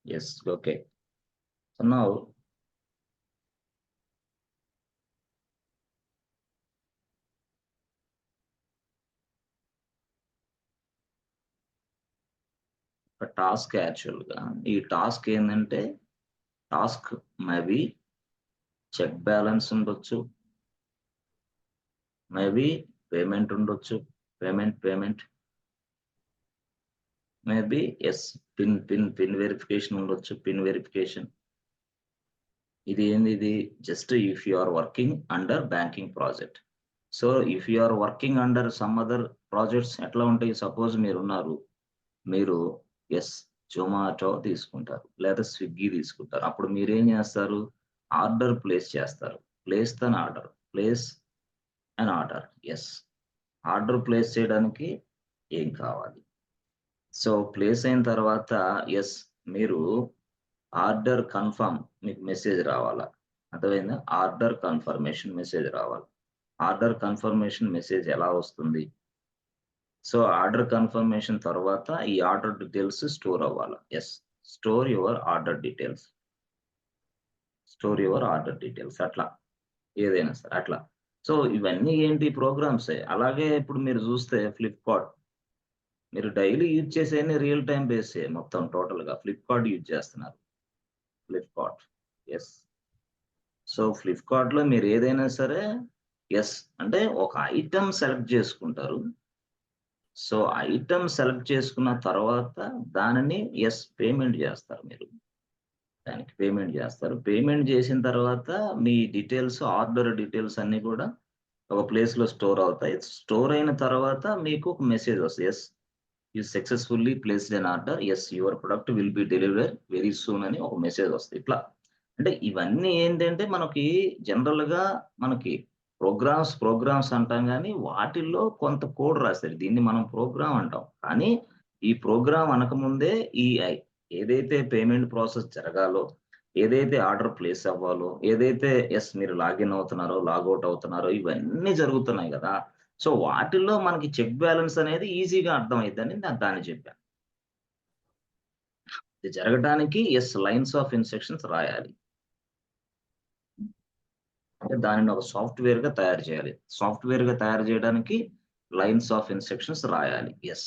Yes, okay. So now a task యాక్చువల్గా ఈ task ఏంటంటే టాస్క్ మేబీ చెక్ బ్యాలెన్స్ ఉండొచ్చు, మేబీ పేమెంట్ ఉండొచ్చు, payment maybe yes pin verification ఉండొచ్చు, పిన్ వెరిఫికేషన్. ఇది ఏంది? ఇది just if you are working under banking project. So if you are working under some other projects ఎట్లా ఉంటాయి? Suppose మీరు yes Zomato తీసుకుంటారు లేదా స్విగ్గీ తీసుకుంటారు. అప్పుడు మీరేం చేస్తారు? ఆర్డర్ ప్లేస్ చేస్తారు. Place and order. Yes, order place చేయడానికి ఏం కావాలి? సో ప్లేస్ అయిన తర్వాత ఎస్ మీరు ఆర్డర్ కన్ఫర్మ్ మీకు మెసేజ్ రావాలా? అర్థమైందా? ఆర్డర్ కన్ఫర్మేషన్ మెసేజ్ రావాలి. ఆర్డర్ కన్ఫర్మేషన్ మెసేజ్ ఎలా వస్తుంది? సో ఆర్డర్ కన్ఫర్మేషన్ తర్వాత ఈ ఆర్డర్ డీటెయిల్స్ స్టోర్ అవ్వాలి. Yes, store your order details. అట్లా ఏదైనా సరే అట్లా. సో ఇవన్నీ ఏంటి? ప్రోగ్రామ్సే. అలాగే ఇప్పుడు మీరు చూస్తే ఫ్లిప్‌కార్ట్ మీరు డైలీ యూజ్ చేసేయన్ని రియల్ టైమ్ బేసే మొత్తం టోటల్‌గా. ఫ్లిప్‌కార్ట్ యూజ్ చేస్తున్నారు. ఫ్లిప్‌కార్ట్. యెస్. సో ఫ్లిప్‌కార్ట్‌లో మీరు ఏదైనా సరే యెస్ అంటే ఒక ఐటెమ్ సెలెక్ట్ చేసుకుంటారు. సో ఐటెమ్ సెలెక్ట్ చేసుకున్న తర్వాత దానిని యెస్ పేమెంట్ చేస్తారు మీరు. దానికి పేమెంట్ చేస్తారు. పేమెంట్ చేసిన తర్వాత మీ డీటెయిల్స్, ఆర్డర్ డీటెయిల్స్ అన్నీ కూడా ఒక ప్లేస్‌లో స్టోర్ అవుతాయి. స్టోర్ అయిన తర్వాత మీకు ఒక మెసేజ్ వస్తది. Yes, you successfully placed an order. Yes, your product will be delivered very soon అని ఒక మెసేజ్ వస్తది. ఇట్లా అంటే ఇవన్నీ ఏంటంటే జనరల్‌గా మనకి ప్రోగ్రామ్స్ అంటాం గానీ, వాటిల్లో కొంత కోడ్ రాస్తారు. దీన్ని మనం ప్రోగ్రామ్ అంటాం. కానీ ఈ ప్రోగ్రామ్ అనకముందే ఏదైతే పేమెంట్ ప్రాసెస్ జరగాలో, ఏదైతే ఆర్డర్ ప్లేస్ అవ్వాలో, ఏదైతే యెస్ మీరు లాగిన్ అవుతున్నారో, లాగౌట్ అవుతున్నారో ఇవన్నీ జరుగుతున్నాయి గదా! సో వాటిల్లో మనకి చెక్ బ్యాలెన్స్ అనేది ఈజీగా అర్థమైద్దని దాన్ని చెప్పాను. ఇది జరగటానికి యెస్ లైన్స్ ఆఫ్ ఇన్‌స్ట్రక్షన్స్ రాయాలి. అంటే దానిని ఒక సాఫ్ట్‌వేర్‌గా తయారు చేయాలి. సాఫ్ట్‌వేర్‌గా తయారు చేయడానికి లైన్స్ ఆఫ్ ఇన్‌స్ట్రక్షన్స్ రాయాలి. యెస్.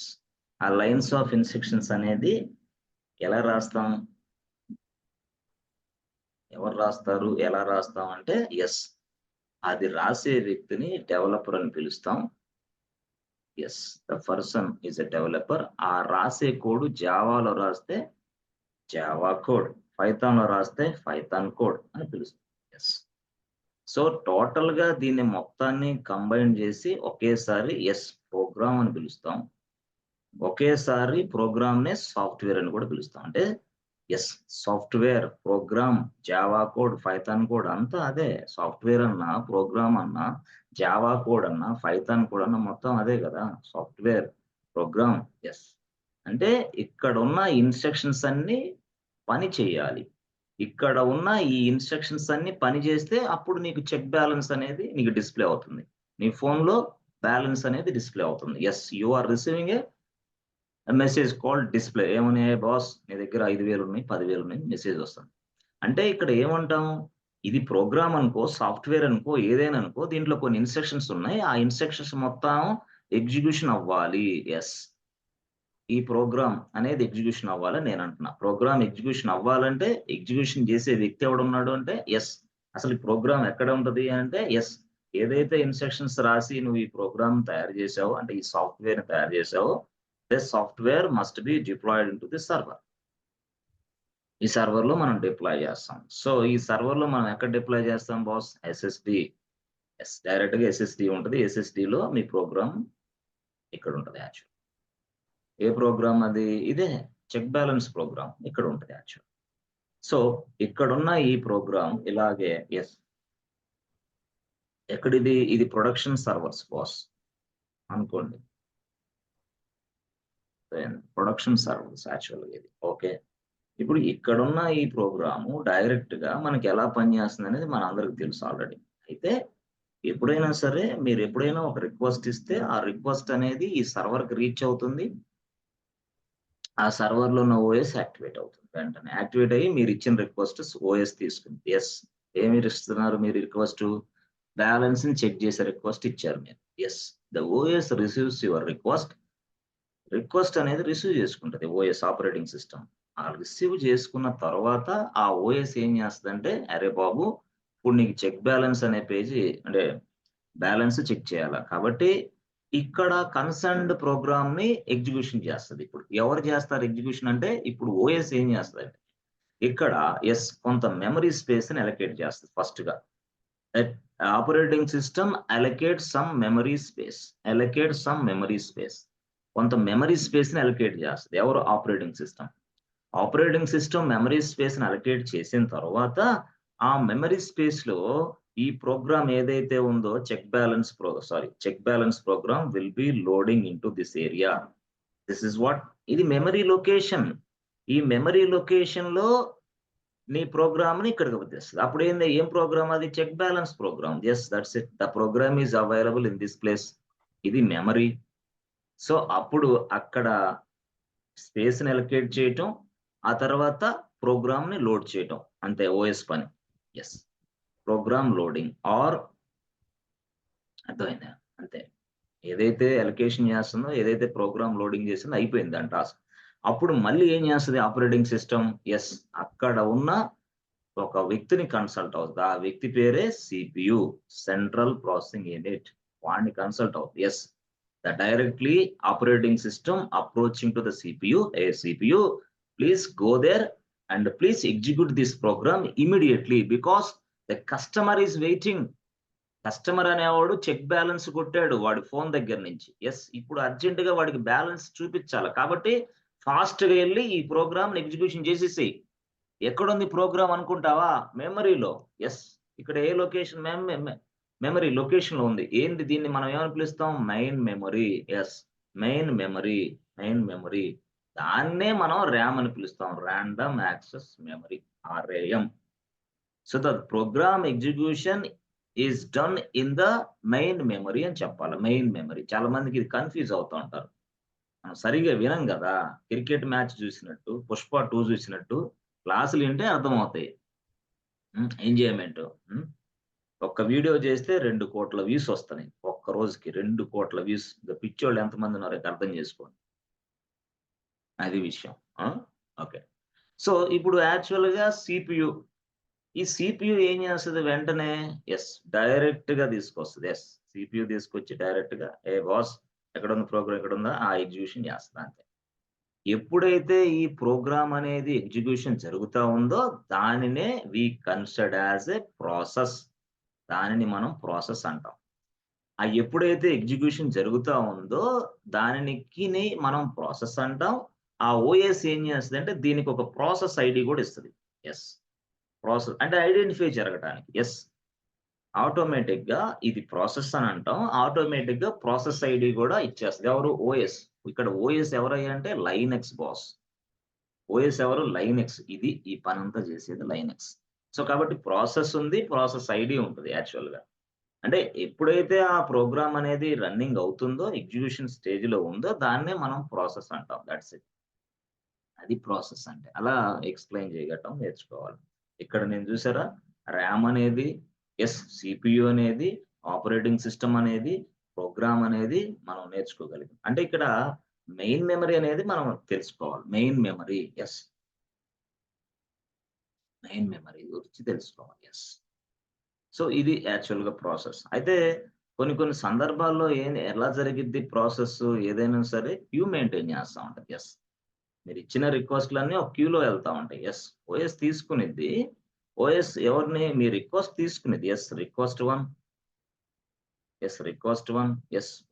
ఆ లైన్స్ ఆఫ్ ఇన్‌స్ట్రక్షన్స్ అనేది ఎలా రాస్తాం? ఎవరు రాస్తారు? ఎలా రాస్తాం అంటే యెస్. అది రాసే వ్యక్తిని డెవలపర్ అని పిలుస్తాం. Yes. The person is a developer. ఆ రాసే కోడ్ జావాలో రాస్తే జావా కోడ్, పైథాన్‌లో రాస్తే పైథాన్ కోడ్ అని పిలుస్తాం. యెస్. సో టోటల్‌గా దీన్ని మొత్తాన్ని కంబైన్ చేసి ఒకేసారి యెస్ ప్రోగ్రామ్ అని పిలుస్తాం. ఒకేసారి ప్రోగ్రామ్‌నే సాఫ్ట్‌వేర్ అని కూడా పిలుస్తాం. అంటే yes software, program, Java code, Python code అంతా అదే. సాఫ్ట్‌వేర్ అన్నా, ప్రోగ్రామ్ అన్నా, జావా కోడ్ అన్నా, పైథాన్ కోడ్ అన్నా మొత్తం అదే గదా! Software, program. యెస్. అంటే ఇక్కడున్న ఇన్‌స్ట్రక్షన్స్ అన్నీ పని చేయాలి. ఇక్కడ ఉన్న ఈ ఇన్‌స్ట్రక్షన్స్ అన్నీ పని చేస్తే అప్పుడు నీకు చెక్ బ్యాలెన్స్ అనేది నీకు డిస్‌ప్లే అవుతుంది. నీ ఫోన్‌లో బ్యాలెన్స్ అనేది డిస్‌ప్లే అవుతుంది. Yes, you are receiving message called display. ఏమని? బాస్ నీ దగ్గర 5,000 ఉన్నాయి, 10,000 ఉన్నాయి మెసేజ్ వస్తుంది. అంటే ఇక్కడ ఏమంటాం? ఇది ప్రోగ్రామ్ అనుకో, సాఫ్ట్‌వేర్ అనుకో, ఏదైనా అనుకో దీంట్లో కొన్ని ఇన్‌స్ట్రక్షన్స్ ఉన్నాయి. ఆ ఇన్‌స్ట్రక్షన్స్ మొత్తం ఎగ్జిక్యూషన్ అవ్వాలి. యెస్. ఈ ప్రోగ్రామ్ అనేది ఎగ్జిక్యూషన్ అవ్వాలని నేనంటున్నా. ప్రోగ్రామ్ ఎగ్జిక్యూషన్ అవ్వాలంటే, ఎగ్జిక్యూషన్ చేసే వ్యక్తి ఎవడున్నాడు అంటే, యెస్. అసలు ఈ ప్రోగ్రామ్ ఎక్కడ ఉంటది అంటే, యెస్. ఏదైతే ఇన్‌స్ట్రక్షన్స్ రాసి నువ్వు ఈ ప్రోగ్రామ్ తయారు చేసావో, అంటే ఈ సాఫ్ట్‌వేర్‌ని తయారు చేసావో, this software must be deployed into the server. ఈ సర్వర్‌లో మనం డిప్లాయ్ చేస్తాం. సో, ఈ సర్వర్‌లో మనం ఎక్కడ డిప్లాయ్ చేస్తాం బాస్? ఎస్ఎస్‌డి. యెస్. డైరెక్ట్‌గా ఎస్ఎస్‌డి ఉంటది. ఎస్ఎస్‌డిలో మీ ప్రోగ్రామ్ ఇక్కడుంటది యాక్చువల్. ఏ ప్రోగ్రామ్ అది? ఇదే చెక్ బ్యాలెన్స్ ప్రోగ్రామ్ ఇక్కడుంటది యాక్చువల్. సో, ఇక్కడున్న ఈ ప్రోగ్రామ్ ఇలాగే యెస్. ఎక్కడిది? ఇది ప్రొడక్షన్ సర్వర్స్ బాస్ అనుకోండి. ప్రొడక్షన్ సర్వర్స్ యాక్చువల్‌గా ఇది. ఓకే. ఇప్పుడు ఇక్కడున్న ఈ ప్రోగ్రాము డైరెక్ట్‌గా మనకి ఎలా పనిచేస్తుందనేది మనందరికి తెలుసు ఆల్రెడీ. అయితే ఎప్పుడైనా సరే మీరెప్పుడైనా ఒక రిక్వెస్ట్ ఇస్తే ఆ రిక్వెస్ట్ అనేది ఈ సర్వర్‌కి రీచ్ అవుతుంది. ఆ సర్వర్లో ఉన్న ఓఎస్ యాక్టివేట్ అవుతుంది. వెంటనే యాక్టివేట్ అయ్యి మీరు ఇచ్చిన రిక్వెస్ట్ ఓఎస్ తీసుకుంది. ఎస్ ఏమి ఇస్తున్నారు మీరు రిక్వెస్ట్? బ్యాలెన్స్ ని చెక్ చేసే రిక్వెస్ట్ ఇచ్చారు మీరు. Yes the OS receives your request. Request అనేది రిసీవ్ చేసుకుంటది ఓఎస్ ఆపరేటింగ్ సిస్టమ్. ఆ రిసీవ్ చేసుకున్న తర్వాత ఆ ఓఎస్ ఏం చేస్తదంటే, అరే బాబు! ఇప్పుడు నీకు చెక్ బ్యాలెన్స్ అనే పేజీ అంటే బ్యాలెన్స్ చెక్ చేయాల. కాబట్టి ఇక్కడ కన్సర్న్డ్ ప్రోగ్రామ్‌ని ఎగ్జిక్యూషన్ చేస్తది. ఇప్పుడు ఎవరు చేస్తారు ఎగ్జిక్యూషన్ అంటే, ఇప్పుడు ఓఎస్ ఏం చేస్తదంటే, ఇక్కడ కొంత మెమరీ స్పేస్‌ని అలొకేట్ చేస్తది ఫస్ట్‌గా. At operating system allocate some memory space. Allocate some memory space. కొంత మెమరీ స్పేస్‌ని అలొకేట్ చేస్తది. ఎవరు? Operating system. Operating system memory స్పేస్‌ని అలొకేట్ చేసిన తర్వాత, ఆ మెమరీ స్పేస్‌లో ఈ ప్రోగ్రామ్ ఏదైతే ఉందో check balance program will be loading into this area. This is what ఇది మెమరీ లొకేషన్. ఈ మెమరీ లొకేషన్‌లో నీ ప్రోగ్రామ్‌ని ఇక్కడికి వచ్చేస్తది. అప్పుడేంది ఏం ప్రోగ్రామ్ అది? Check balance program. Yes that's it. The program is available in this place. ఇది మెమరీ. సో, అప్పుడు అక్కడ స్పేస్‌ని అలొకేట్ చేయటం, ఆ తర్వాత ప్రోగ్రామ్‌ని లోడ్ చేయటం. అంతే ఓఎస్ పని. యెస్. ప్రోగ్రామ్ లోడింగ్ ఆర్ అర్థమైందా? అంతే. ఏదైతే అలొకేషన్ చేస్తుందో, ఏదైతే ప్రోగ్రామ్ లోడింగ్ చేసిందో అయిపోయింది దాని టాస్క్. అప్పుడు మళ్ళీ ఏం చేస్తది ఆపరేటింగ్ సిస్టమ్? అక్కడ ఉన్న ఒక వ్యక్తిని కన్సల్ట్ అవుతది. ఆ వ్యక్తి పేరే సీపీయూ సెంట్రల్ ప్రాసెసింగ్ యూనిట్. వాడిని కన్సల్ట్ అవుద్ది. The directly operating system approaching to the CPU, "Hey CPU, please go there and please execute this program immediately because the customer is waiting." Customer అనేవాడు check balance కొట్టాడు వాడి phone దగ్గర నుంచి. ఇప్పుడు అర్జెంట్‌గా వాడికి బ్యాలెన్స్ చూపిచ్చాల. కాబట్టి ఫాస్ట్‌గా ఎళ్లి ఈ ప్రోగ్రామ్‌ని ఎగ్జిక్యూషన్ చేసేసేయి. ఎక్కడుంది ప్రోగ్రామ్ అనుకుంటావా? మెమరీలో. యెస్. ఇక్కడ ఏ లొకేషన్ మెమరీ లొకేషన్‌లో ఉంది. ఏంటి దీన్ని మనం ఏమని పిలుస్తాం? Main memory. Yes. Main memory. Main memory. దాన్నే మనం ర్యామ్ అని పిలుస్తాం. Random access memory RAM. So, the program execution is done in the main memory అని చెప్పాలి. Main memory. చాలా మందికి ఇది కన్‌ఫ్యూజ్ అవుతా ఉంటారు. మనం సరిగ్గా వినం గదా! క్రికెట్ మ్యాచ్ చూసినట్టు, 'పుష్ప 2' చూసినట్టు క్లాసులు వింటే అర్థమవుతాయి. ఎంజాయ్‌మెంటు. ఒక్క వీడియో చేస్తే 2,00,00,000 వ్యూస్ వస్తున్నాయి. ఒక్క రోజుకి 2,00,00,000 వ్యూస్. ఇంక పిచ్చోళ్ళు ఎంతమంది ఉన్నారో ఇక అర్థం చేసుకోండి. అది విషయం. ఆ! ఓకే. సో, ఇప్పుడు యాక్చువల్‌గా సీపీయూ. ఈ సీపీయూ ఏం చేస్తది వెంటనే? డైరెక్ట్‌గా తీసుకొస్తది. సీపీయూ తీసుకొచ్చి డైరెక్ట్‌గా ఏ బాస్ ఎక్కడుంది ప్రోగ్రామ్ ఎక్కడుందా? ఆ ఎగ్జిక్యూషన్ చేస్తది అంతే. ఎప్పుడైతే ఈ ప్రోగ్రామ్ అనేది ఎగ్జిక్యూషన్ జరుగుతా ఉందో దానినే we consider as a process. దానిని మనం ప్రాసెస్ అంటాం. ఎప్పుడైతే ఎగ్జిక్యూషన్ జరుగుతా ఉందో దానికిని మనం ప్రాసెస్ అంటాం. ఆ ఓఎస్ ఏం చేస్తదంటే దీనికి ఒక ప్రాసెస్ ఐడీ కూడా ఇస్తది. యెస్. ప్రాసెస్ అంటే ఐడెంటిఫై జరగటానికి. ఆటోమేటిక్‌గా ఇది ప్రాసెస్ అని అంటాం. ఆటోమేటిక్‌గా ప్రాసెస్ ఐడీ కూడా ఇచ్చేస్తది. ఎవరు? ఓఎస్. ఇక్కడ ఓఎస్ ఎవరయ్యా అంటే లైనక్స్ బాస్. ఓఎస్ ఎవరు? లైనక్స్. ఇది ఈ పనంతా చేసేది లైనక్స్. సో, కాబట్టి ప్రాసెస్ ఉంది. ప్రాసెస్ ఐడీ ఉంటది యాక్చువల్‌గా. అంటే ఎప్పుడైతే ఆ ప్రోగ్రామ్ అనేది రన్నింగ్ అవుతుందో, ఎగ్జిక్యూషన్ స్టేజ్‌లో ఉందో దాన్నే మనం ప్రాసెస్ అంటాం. Thoughts it. అది ప్రాసెస్ అంటే. అలా ఎక్స్‌ప్లెయిన్ చేయగటం నేర్చుకోవాలి. ఇక్కడ నేను చూసారా ర్యామ్ అనేది, సీపీయూ అనేది, ఆపరేటింగ్ సిస్టమ్ అనేది, ప్రోగ్రామ్ అనేది మనం నేర్చుకోగలిగాం. అంటే ఇక్కడ మెయిన్ మెమరీ అనేది మనం తెలుసుకోవాలి. Main memory. మెయిన్ మెమరీ గురించి తెలుసుకోవాలి. సో, ఇది యాక్చువల్‌గా ప్రాసెస్. అయితే కొన్ని కొన్ని సందర్భాల్లో ఎలా జరిగిద్ది ప్రాసెస్ ఏదైనా సరే క్యూ మెయింటైన్ చేస్తా ఉంటది. మీరిచ్చిన రిక్వెస్ట్‌లన్నీ ఒక క్యూలో ఎళ్తా ఉంటాయి. ఓఎస్ తీసుకునిద్ది. ఓఎస్ ఎవరిని మీ రిక్వెస్ట్ తీసుకునిద్ది. రిక్వెస్ట్ 1. రిక్వెస్ట్ 1.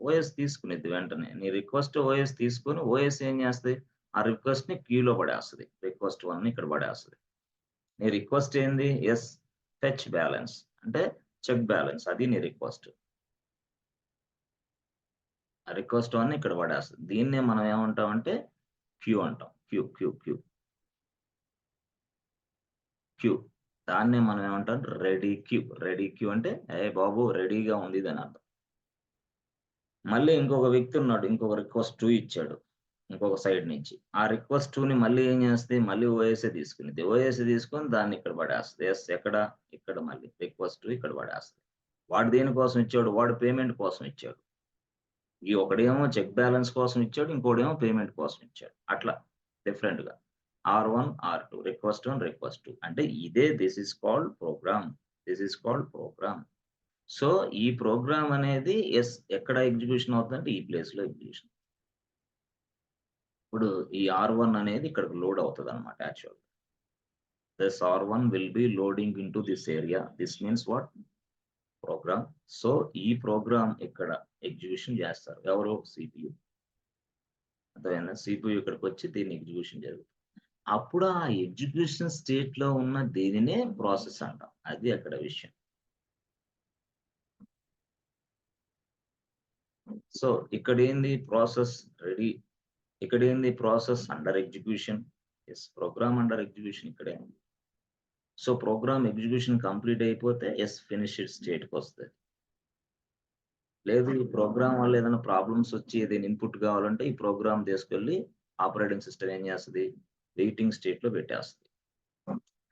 ఓఎస్ తీసుకునిద్ది వెంటనే. నీ రిక్వెస్ట్ ఓఎస్ తీసుకొని ఓఎస్ ఏం చేస్తది? ఆ రిక్వెస్ట్‌ని క్యూలో పడేస్తది. రిక్వెస్ట్ 1ని ఇక్కడ పడేస్తది. నీ రిక్వెస్ట్ ఏంది? ఫెచ్ బ్యాలెన్స్ అంటే చెక్ బ్యాలెన్స్ అది నీ రిక్వెస్ట్. ఆ రిక్వెస్ట్ 1ని ఇక్కడ పడేస్తది. దీన్నే మనం ఏమంటామంటే క్యూ అంటాం. క్యూ. దాన్నే మనం ఏమంటాం రెడీ క్యూ. రెడీ క్యూ అంటే "ఏయ్ బాబు రెడీగా ఉంది" ఇదని అర్థం. మళ్ళీ ఇంకొక వ్యక్తి ఉన్నాడు. ఇంకొక రిక్వెస్ట్ 2 ఇచ్చాడు. ఇంకొక సైడ్ నుంచి. ఆ రిక్వెస్ట్ 2ని మళ్ళీ ఏం చేస్తది? మళ్ళీ ఓఎస్ఏ తీసుకునిద్ది. ఓఎస్ఏ తీసుకొని దాన్ని ఇక్కడ పడేస్తది. యెస్ ఎక్కడ? ఇక్కడ మళ్ళీ రిక్వెస్ట్ 2 ఇక్కడ పడేస్తది. వాడు దేనికోసం ఇచ్చాడు? వాడు పేమెంట్ కోసం ఇచ్చాడు. ఈ ఒకడేమో చెక్ బ్యాలెన్స్ కోసం ఇచ్చాడు. ఇంకోడేమో పేమెంట్ కోసం ఇచ్చాడు. అట్లా డిఫరెంట్‌గా. R1, R2 రిక్వెస్ట్ 1, రిక్వెస్ట్ 2 అంటే ఇదే this is called program. This is called program. So, ఈ ప్రోగ్రామ్ అనేది యెస్ ఎక్కడ ఎగ్జిక్యూషన్ అవుతుందంటే ఈ ప్లేస్‌లో ఎగ్జిక్యూషన్. ఇప్పుడు ఈ R1 అనేది ఇక్కడికి లోడ్ అవుతదన్నమాట యాక్చువల్‌గా. This R1 will be loading into this area. This means what? Program. So, ఈ ప్రోగ్రామ్ ఇక్కడ ఎగ్జిక్యూషన్ చేస్తారు. ఎవరు? CPU. అర్థమైందా? CPU ఇక్కడికొచ్చి దీన్ని ఎగ్జిక్యూషన్ జరుగుతుంది. అప్పుడు ఆ ఎగ్జిక్యూషన్ స్టేట్‌లో ఉన్న దీనినే ప్రాసెస్ అంటాం. అది అక్కడ విషయం. సో, ఇక్కడేంది ప్రాసెస్ రెడీ. ఇక్కడేంది process under execution. Yes program under execution ఇక్కడే ఉంది. సో, ప్రోగ్రామ్ ఎగ్జిక్యూషన్ కంప్లీట్ అయిపోతే యెస్ ఫినిష్డ్ స్టేట్‌కొస్తది. లేదు ఈ ప్రోగ్రామ్ వల్ల ఏదైనా ప్రాబ్లమ్స్ వచ్చి ఏదైనా ఇన్‌పుట్ కావాలంటే ఈ ప్రోగ్రామ్ తీసుకెళ్ళి ఆపరేటింగ్ సిస్టమ్ ఏం చేస్తది? వెయిటింగ్ స్టేట్‌లో పెట్టేస్తది.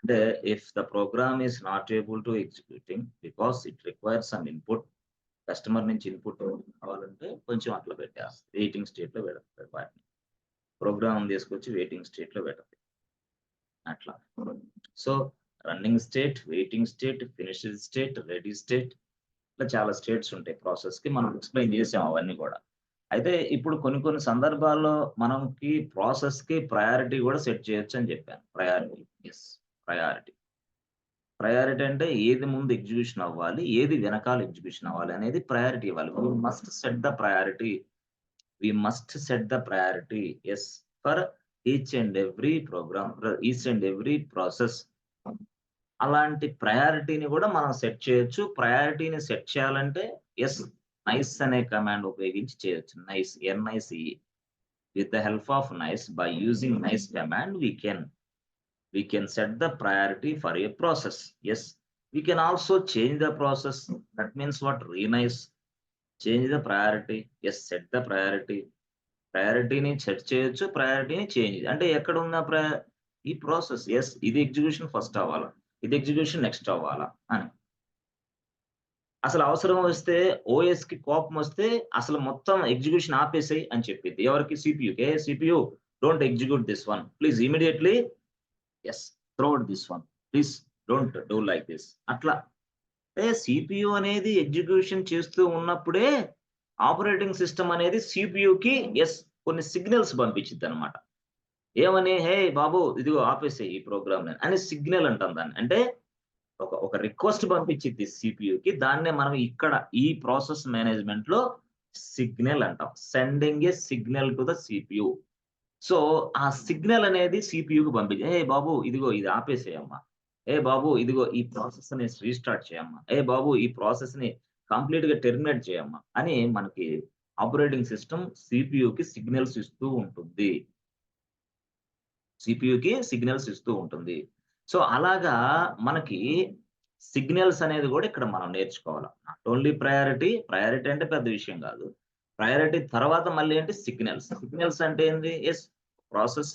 అంటే if the program is not able to executing because it requires some input customer నుంచి ఇన్‌పుట్ కావాలంటే కొంచెం అట్లా పెట్టేస్తది. వెయిటింగ్ స్టేట్‌లో పెడతది వాటిని. ప్రోగ్రామ్ తీసుకొచ్చి వెయిటింగ్ స్టేట్‌లో పెడతది. అట్లా. So, running state, waiting state, finished state, ready state ఇట్లా చాలా స్టేట్స్ ఉంటాయి ప్రాసెస్‌కి. మనం ఎక్స్‌ప్లెయిన్ చేసాం అవన్నీ గూడా. అయితే ఇప్పుడు కొన్ని కొన్ని సందర్భాల్లో మనకి ప్రాసెస్‌కి ప్రయారిటీ గూడా సెట్ చేయొచ్చని జెప్పాను. ప్రయారిటీ. యెస్. ప్రయారిటీ. ప్రయారిటీ అంటే ఏది ముందు ఎగ్జిక్యూషన్ అవ్వాలి, ఏది వెనకాల ఎగ్జిక్యూషన్ అవ్వాలి అనేది ప్రయారిటీ ఇవ్వాలి. We must set the priority. We must set the priority. Yes. For each and every program, for each and every process. అలాంటి ప్రయారిటీని గూడా మనం సెట్ చేయొచ్చు. ప్రయారిటీని సెట్ చేయాలంటే యెస్ నైస్ అనే కమాండ్ ఉపయోగించి చేయొచ్చు. Nice NICE. With the help of nice by using nice command we can set the priority for a process. Yes, we can also change the process. That means what? Renice. Change the priority. Yes, set the priority. ప్రయారిటీని set చేయొచ్చు. ప్రయారిటీని change అంటే ఎక్కడున్న ఈ process yes ఇది execution first అవ్వాలా. ఇది execution next అవ్వాలా అని. అసలు అవసరం వస్తే ఓఎస్‌కి కోపమొస్తే అసలు మొత్తం ఎగ్జిక్యూషన్ ఆపేసేయి అని చెప్పిద్ది. ఎవరికి? CPUకి. CPU don't execute this one. Please immediately yes throw out this one. Please don't do like this. అట్లా. CPU అనేది ఎగ్జిక్యూషన్ చేస్తూ ఉన్నప్పుడే ఆపరేటింగ్ సిస్టమ్ అనేది CPUకి యెస్ కొన్ని సిగ్నల్స్ పంపించిద్దనమాట. ఏమని? "హే బాబు ఇదిగో ఆపేసేయి ఈ ప్రోగ్రామ్‌ని" అని సిగ్నల్ అంటాం దాన్ని. అంటే ఒక రిక్వెస్ట్ పంపించిద్ది CPUకి. దాన్నే మనం ఇక్కడ ఈ ప్రాసెస్ మేనేజ్‌మెంట్‌లో సిగ్నల్ అంటాం. Sending a signal to the CPU. So, ఆ సిగ్నల్ అనేది CPUకి పంపించి, "ఏయ్ బాబు ఇదిగో ఇది ఆపేసేయమ్మా. ఏ బాబు ఇదిగో ఈ ప్రాసెస్‌ని రీస్టార్ట్ చేయమ్మా. ఏ బాబు ఈ ప్రాసెస్‌ని కంప్లీట్‌గా టెర్మినేట్ చేయమ్మా" అని మనకి ఆపరేటింగ్ సిస్టమ్ CPUకి సిగ్నల్స్ ఇస్తూ ఉంటుంది. CPUకి సిగ్నల్స్ ఇస్తూ ఉంటుంది. సో, అలాగా మనకి సిగ్నల్స్ అనేది గూడా ఇక్కడ మనం నేర్చుకోవాల. నాట్ ఓన్లీ ప్రయారిటీ అంటే పెద్ద విషయం గాదు. ప్రయారిటీ తర్వాత మళ్ళీ ఏంటి సిగ్నల్స్. సిగ్నల్స్ అంటే ఏంది? యెస్ ప్రాసెస్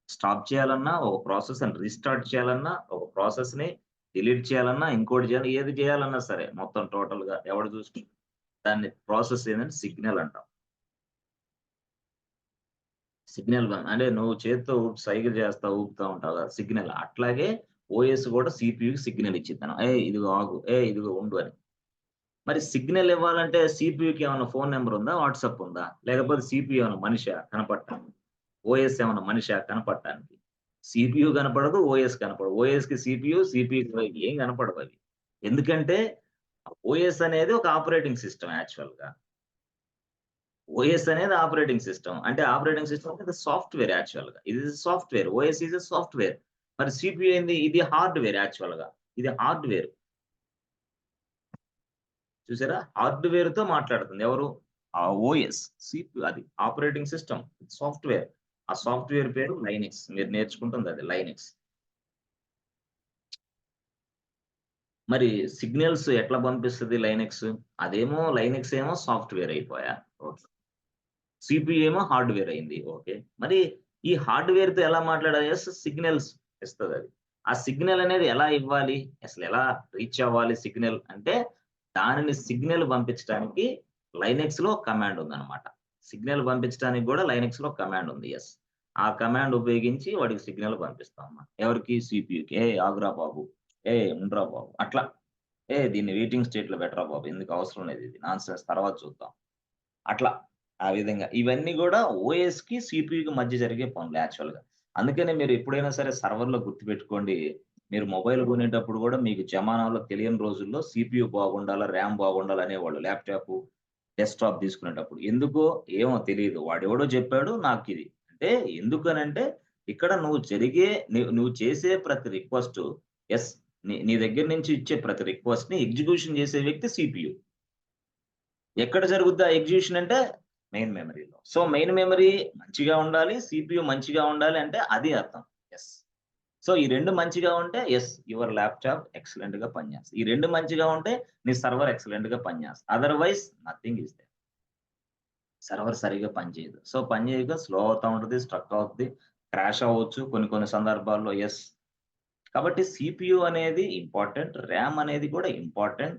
స్టాప్ చేయాలన్నా, ఒక ప్రాసెస్‌ని రీస్టార్ట్ చేయాలన్నా, ఒక ప్రాసెస్‌ని డిలీట్ చేయాలన్నా, ఇంకోటి చేయాలి ఏది చేయాలన్నా సరే మొత్తం టోటల్‌గా ఎవడు చూసి దాన్ని ప్రాసెస్ ఏందంటే సిగ్నల్ అంటాం. సిగ్నల్ అంటే నువ్వు చేత్తో సైగ చేస్తా ఊపుతా ఉంటావు కదా! సిగ్నల్. అట్లాగే ఓఎస్ కూడా CPUకి సిగ్నల్ ఇచ్చిద్దనం. ఏయ్! ఇదిగో ఆగు. ఏయ్! ఇదిగో ఉండు అని. మరి సిగ్నల్ ఇవ్వాలంటే CPUకి ఏమన్నా ఫోన్ నంబర్ ఉందా? వాట్సాప్ ఉందా? లేకపోతే CPU ఏమన్నా మనిషా కనపడటానికి? ఓఎస్ ఏమన్నా మనిషా కనపడటానికి? CPU కనపడదు. ఓఎస్ కనపడదు. ఓఎస్‌కి CPU, CPUకి ఏం కనపడవవి. ఎందుకంటే ఓఎస్ అనేది ఒక ఆపరేటింగ్ సిస్టమ్ యాక్చువల్‌గా. ఓఎస్ అనేది ఆపరేటింగ్ సిస్టమ్. అంటే ఆపరేటింగ్ సిస్టమ్ అంటే సాఫ్ట్‌వేర్ యాక్చువల్‌గా. ఇది software. OS is a software. మరి CPU ఏంది? ఇది హార్డ్‌వేర్ యాక్చువల్‌గా. ఇది హార్డ్‌వేర్. చూసారా? హార్డ్‌వేర్‌తో మాట్లాడుతుంది. ఎవరు? ఆ ఓఎస్. CPU అది ఆపరేటింగ్ సిస్టమ్. సాఫ్ట్‌వేర్. ఆ సాఫ్ట్‌వేర్ పేరు లైనక్స్. మీరు నేర్చుకుంటుంది అది లైనక్స్. మరి సిగ్నల్స్ ఎట్లా పంపిస్తది లైనక్స్? అదేమో లైనక్స్ ఏమో సాఫ్ట్‌వేర్ అయిపోయా. ఓకే. సిపియు ఏమో హార్డ్వేర్ అయింది. ఓకే. మరి ఈ హార్డ్వేర్ తో ఎలా మాట్లాడాలి? సిగ్నల్స్ ఇస్తుంది అది. ఆ సిగ్నల్ అనేది ఎలా ఇవ్వాలి? అసలు ఎలా రీచ్ అవ్వాలి సిగ్నల్ అంటే, దానిని సిగ్నల్ పంపించడానికి లైనెక్స్ లో కమాండ్ ఉందన్నమాట. సిగ్నల్ పంపించడానికి కూడా లైనెక్స్ లో కమాండ్ ఉంది. ఆ కమాండ్ ఉపయోగించి వాడికి సిగ్నల్ పంపిస్తాం అన్నమాట. ఎవరికి? సిపియుకి. ఏ ఆగురా బాబు, ఏ ఉండరా బాబు, అట్లా. దీన్ని వెయిటింగ్ స్టేట్ లో పెట్టరా బాబు, ఎందుకు అవసరం లేదు, ఇది నాన్‌సెన్స్, తర్వాత చూద్దాం. అట్లా. ఆ విధంగా. ఇవన్నీ గూడా ఓఎస్‌కి, సీపీయూకి మధ్య జరిగే పనులు యాక్చువల్‌గా. అందుకనే మీరు ఎప్పుడైనా సరే సర్వర్‌లో గుర్తుపెట్టుకోండి. మీరు మొబైల్ కొనేటప్పుడు గూడా మీకు జమానాలో తెలియని రోజుల్లో సీపీయూ బాగుండాలా, ర్యామ్ బాగుండాలి అనేవాళ్ళు. ల్యాప్‌టాపు, డెస్క్‌టాప్ తీసుకునేటప్పుడు. ఎందుకో ఏమో తెలీదు. వాడెవడో జెప్పాడు నాకిది. అంటే ఎందుకనంటే ఇక్కడ నువ్వు చేసే ప్రతి రిక్వెస్టు యెస్. నీ నీ దగ్గర నుంచి ఇచ్చే ప్రతి రిక్వెస్ట్‌ని ఎగ్జిక్యూషన్ చేసే వ్యక్తి సీపీయూ. ఎక్కడ జరుగుద్ది ఆ ఎగ్జిక్యూషన్ అంటే మెయిన్ మెమరీలో. సో, మెయిన్ మెమరీ మంచిగా ఉండాలి. సీపీయూ మంచిగా ఉండాలి అంటే అది అర్థం. యెస్. సో, ఈ 2 మంచిగా ఉంటే యెస్. యువర్ ల్యాప్‌టాప్ ఎక్సలెంట్‌గా పనిచేస్తది. ఈ 2 మంచిగా ఉంటే నీ సర్వర్ ఎక్సలెంట్‌గా పనిచేస్తది. Otherwise nothing is there. Server సరిగ్గా పనిచేయదు. సో, పని చేయక స్లో అవుతా ఉంటది. స్ట్రక్ అవుద్ది. క్రాష్ అవ్వచ్చు కొన్ని కొన్ని సందర్భాల్లో. యెస్. కాబట్టి సీపీయూ అనేది ఇంపార్టెంట్. ర్యామ్ అనేది కూడా ఇంపార్టెంట్.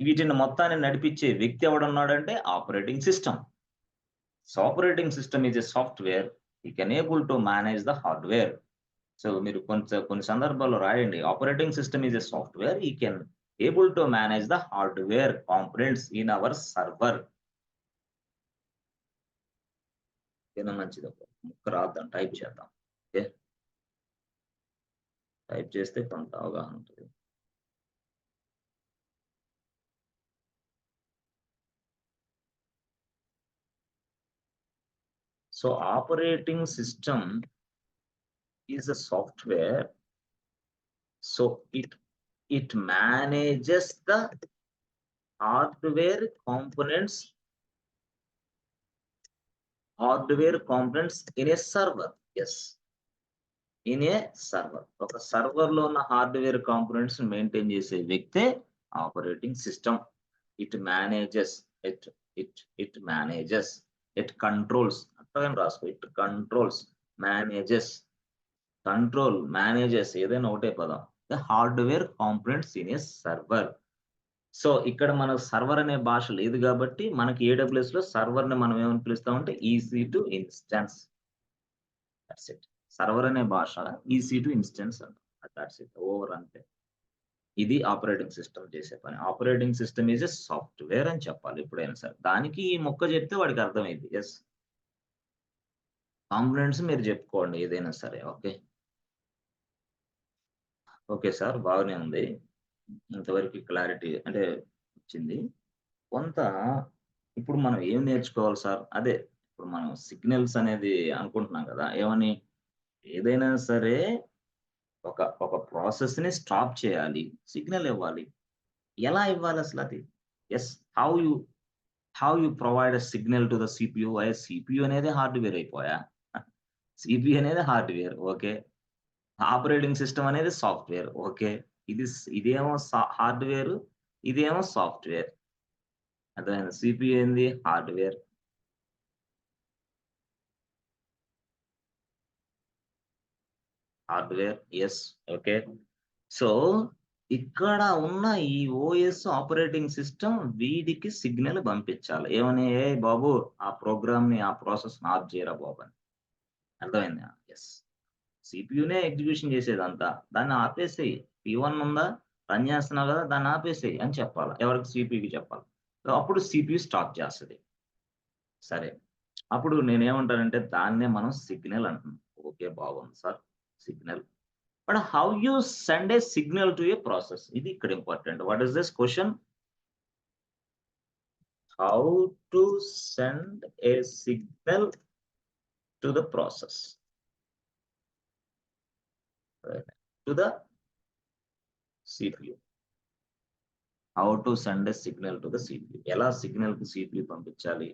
వీటిని మొత్తాన్ని నడిపించే వ్యక్తి ఎవడున్నాడంటే operating system. So, operating system is a software. He can able to manage the hardware. So, మీరు కొన్ని సందర్భాల్లో రాయండి. Operating system is a software. He can able to manage the hardware components in our server. ఓకేనా? మంచిది. ఒక ముక్క రాద్దాం. Type చేద్దాం. ఓకే. టైప్ చేస్తే కొంత అవగాహన ఉంటది. So, operating system is a software. So, it manages the hardware components in a server. Yes. In a server. ఒక సర్వర్‌లో ఉన్న హార్డ్‌వేర్ కాంపోనెంట్స్ మెయింటైన్ చేసే వ్యక్తే operating system. It manages it it manages controls అట్టగానే రాసుకో. ఇట్ కంట్రోల్స్, మేనేజెస్, మేనేజెస్ ఏదైనా ఒకటే పదం. The hardware components in a server. So, ఇక్కడ మనకు సర్వర్ అనే భాష లేదు గాబట్టి, మనకి ఏడబ్ల్యూఎస్‌లో సర్వర్‌ని మనం ఏమని పిలుస్తామంటే ఈసీ2 ఇన్‌స్టాన్స్. That's it. సర్వర్ అనే భాష ఈసీ2 ఇన్‌స్టాన్స్ అంటాం. That's it. ఓవర్ అంతే. ఇది ఆపరేటింగ్ సిస్టమ్ చేసే పని. Operating system is a software అని చెప్పాలి ఎప్పుడైనా సరే. దానికి ఈ ముక్క చెప్తే వాడికి అర్థమైద్ది. యెస్. కాంపోనెంట్స్ మీరు చెప్పుకోండి ఏదైనా సరే. ఓకే. Okay sir. బాగానే ఉంది. ఇంతవరకు క్లారిటీ అంటే వచ్చింది. కొంత ఇప్పుడు మనం ఏం నేర్చుకోవాలి సార్? అదే ఇప్పుడు మనం సిగ్నల్స్ అనేది అనుకుంటున్నాం కదా! ఏమని? ఏదైనా సరే ఒక ప్రాసెస్‌ని స్టాప్ చేయాలి. సిగ్నల్ ఇవ్వాలి. ఎలా ఇవ్వాలసలది? Yes. How you how you provide a signal to the CPU? CPU అనేది హార్డ్‌వేర్ అయిపోయా? సీపీయూ అనేది హార్డ్‌వేర్. ఓకే. ఆపరేటింగ్ సిస్టమ్ అనేది సాఫ్ట్‌వేర్. ఓకే. ఇదేమో హార్డ్‌వేర్, ఇదేమో సాఫ్ట్‌వేర్. అర్థమైందా? సీపీయూ ఏంది? Hardware. Hardware. Yes. Okay. So, ఇక్కడ ఉన్న ఈ ఓఎస్ ఆపరేటింగ్ సిస్టమ్ వీడికి సిగ్నల్ పంపించాలి. ఏమని? "ఏయ్ బాబు! ఆ ప్రోగ్రామ్‌ని, ఆ ప్రాసెస్‌ని ఆఫ్ చేయరా బాబు" అని. అర్థమైందా? యెస్. సీపీయూనే ఎగ్జిక్యూషన్ చేసేదంతా. దాన్ని ఆపేసేయి. P1 ఉందా? రన్ చేస్తున్నావు కదా! దాన్ని ఆపేసేయి అని చెప్పాల. ఎవరికి? సీపీయూకి చెప్పాలి. సో, అప్పుడు సీపీయూ స్టార్ట్ చేస్తది. సరే. అప్పుడు నేనేమంటానంటే దాన్నే మనం సిగ్నల్ అంటున్నాం. ఓకే. బాగుంది sir. Signal. But how you send a signal to a process? ఇది ఇక్కడ important. What is this question? How to send a signal to the process? To the CPU. How to send a signal to the CPU. ఎలా సిగ్నల్‌కి CPU పంపించాలి?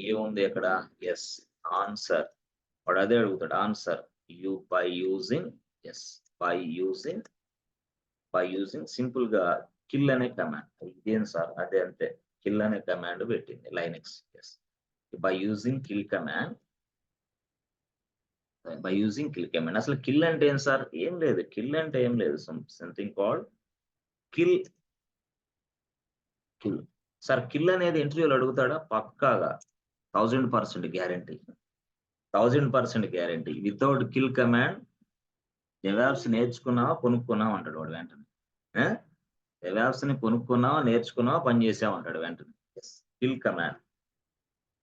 ఏముంది అక్కడ? Yes. Answer. వాడు అదే అడుగుతాడు. Answer. By using yes. By using సింపుల్‌గా kill అనే కమాండ్. ఇదేం సార్? అదే అంతే. కిల్ అనే కమాండ్ పెట్టింది Linux. Yes, by using kill command, అసలు కిల్ అంటే ఏం సార్? ఏం లేదు, కిల్ అంటే ఏం లేదు, something called kill. Sir kill అనేది ఇంటర్వ్యూలో అడుగుతాడా? పక్కాగా 1000% guarantee, 1000% guarantee. Without kill command DevOps నేర్చుకున్నావా కొనుక్కున్నావా అంటాడు వాడు వెంటనే. డెవాప్స్ ని కొనుక్కున్నావా నేర్చుకున్నావా పని చేసావా అంటాడు వెంటనే.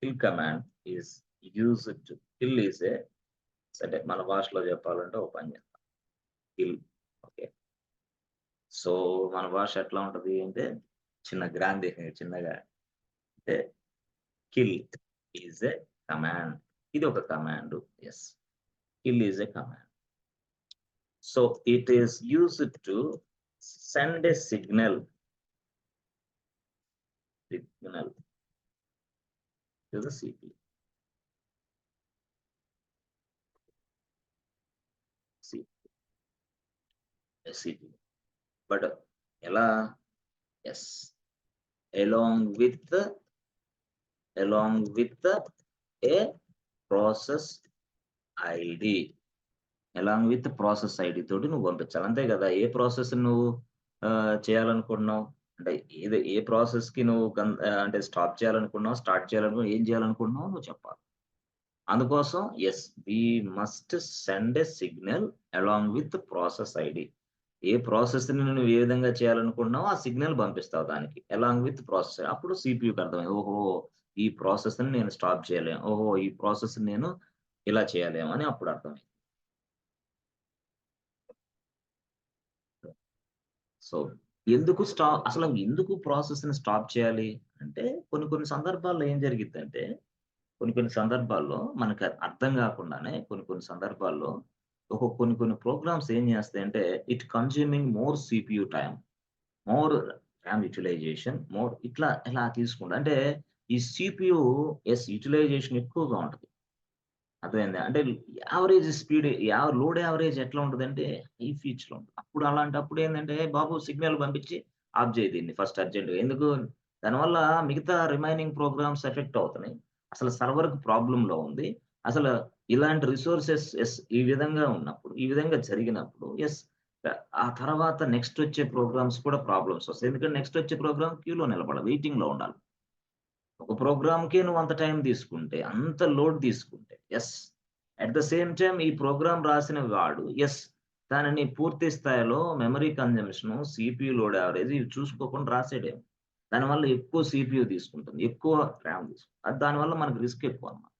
Kill command is used to kill is a, అంటే మన భాషలో చెప్పాలంటే ఒక పని చేస్తాం కిల్. ఓకే, సో మన భాష ఎట్లా ఉంటది అంటే చిన్న గ్రాంధి చిన్నగా అంటే కిల్ ఈజ్ ఏ కమాండ్, ఇది ఒక command. Yes, kill is a command. So it is used to send a signal to the CPU. CPU. But ఎలా? Yes, along with a process ID, along with process ID తోటి నువ్వు పంపించాలి, అంతే కదా. ఏ process నువ్వు చేయాలనుకుంటున్నావు అంటే ఏ ప్రాసెస్ కి నువ్వు అంటే స్టాప్ చేయాలనుకున్నావు, స్టార్ట్ చేయాలనుకున్నావు, ఏం చేయాలనుకుంటున్నావు నువ్వు చెప్పాలి. అందుకోసం yes, we must send a signal along with process ID. ఏ ప్రాసెస్ ని నువ్వు ఏ విధంగా చేయాలనుకుంటున్నావో ఆ సిగ్నల్ పంపిస్తావు దానికి అలాంగ్ విత్ ప్రాసెస్. అప్పుడు సిపియుకి అర్థమైంది, ఓహో ఈ ప్రాసెస్ ని నేను స్టాప్ చేయలేము, ఓహో ఈ ప్రాసెస్ నేను ఇలా చేయలేము అని అప్పుడు అర్థమైంది. సో అసలు ఎందుకు ప్రాసెస్ ని స్టాప్ చేయాలి అంటే కొన్ని సందర్భాల్లో ఏం జరిగిద్దంటే, కొన్ని సందర్భాల్లో మనకు అర్థం కాకుండానే కొన్ని సందర్భాల్లో కొన్ని ప్రోగ్రామ్స్ ఏం చేస్తాయంటే it consuming more CPU time, more RAM utilization, more ఇలా తీసుకుంటా అంటే ఈ సిపియు యుటిలైజేషన్ ఎక్కువగా ఉంటుంది. అర్థమైందా? అంటే యావరేజ్ స్పీడ్, లోడ్ యావరేజ్ ఎట్లా ఉంటదంటే హై ఫీచ్‌లో ఉంటది. అలాంటప్పుడు ఏందంటే బాబు సిగ్నల్ పంపించి ఆఫ్ చేయి దీన్ని ఫస్ట్ అర్జెంట్‌గా. ఎందుకు? దానివల్ల మిగతా రిమైనింగ్ ప్రోగ్రామ్స్ ఎఫెక్ట్ అవుతున్నాయి. అసలు సర్వర్‌కి ప్రాబ్లమ్‌లో ఉంది. అసలు ఇలాంటి రిసోర్సెస్ ఈ విధంగా ఉన్నప్పుడు, ఈ విధంగా జరిగినప్పుడు ఆ తర్వాత నెక్స్ట్ వచ్చే ప్రోగ్రామ్స్ కూడా ప్రాబ్లమ్స్ వస్తాయి. ఎందుకంటే నెక్స్ట్ వచ్చే ప్రోగ్రామ్ క్యూలో నిలబడాలి, వెయిటింగ్‌లో ఉండాలి. ఒక ప్రోగ్రామ్‌కే నువ్వు అంత టైం తీసుకుంటే, అంత లోడ్ తీసుకుంటే, అట్ ద సేమ్ టైమ్ ఈ ప్రోగ్రామ్ రాసిన వాడు దానిని పూర్తి స్థాయిలో memory consumption, CPU load average ఇవి చూసుకోకుండా రాసాడేమో. దానివల్ల ఎక్కువ సిపియు తీసుకుంటుంది, ఎక్కువ ర్యామ్ తీసుకుంటుంది. దానివల్ల మనకు రిస్క్ ఎక్కువన్నమాట.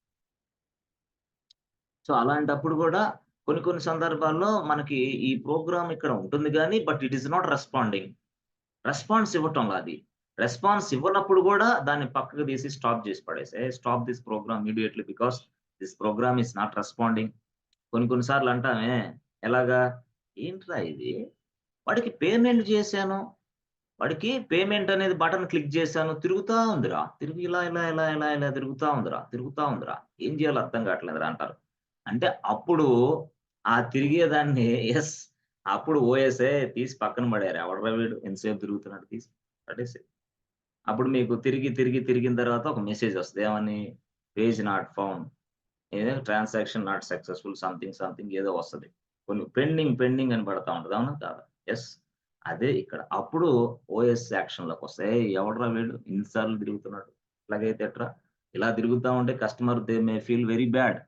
సో అలాంటప్పుడు కూడా కొన్ని సందర్భాల్లో మనకి ఈ ప్రోగ్రామ్ ఇక్కడ ఉంటుంది గానీ, but it is not responding. Response ఇవ్వటంలా అది. రెస్పాన్స్ ఇవ్వనప్పుడు గూడా దాన్ని పక్కకు తీసి స్టాప్ చేసి పడేసి, stop this program immediately because this program is not responding. కొన్ని సార్లు అంటామే, ఎలాగా? ఏంట్రా ఇది? వాడికి పేమెంట్ చేశాను. వాడికి పేమెంట్ అనేది బటన్ క్లిక్ చేశాను. తిరుగుతా ఉందిరా. తిరిగి ఇలా తిరుగుతా ఉందిరా. ఏం చేయాలో అర్థం కావట్లేదురా అంటారు. అంటే అప్పుడు ఆ తిరిగేదాన్ని అప్పుడు ఓఎస్ఏ తీసి పక్కన పడేయారు. ఎవడ్రా వీడు ఎంతసేపు తిరుగుతున్నాడు తీసి పడేసేయి. అప్పుడు మీకు తిరిగిన తర్వాత ఒక మెసేజ్ వస్తది. ఏమని? Page not found. Transaction not successful something ఏదో వస్తది. కొన్ని పెండింగ్ అని పడతా ఉంటది. అవునా? కాదా? అదే ఇక్కడ. అప్పుడు ఓఎస్ యాక్షన్‌లోకొస్తాయి. ఎవడ్రా వీడు ఇన్ని సార్లు తిరుగుతున్నాడు. ఇలాగైతే ఎట్రా? ఇలా తిరుగుతా ఉంటే customer they may feel very bad.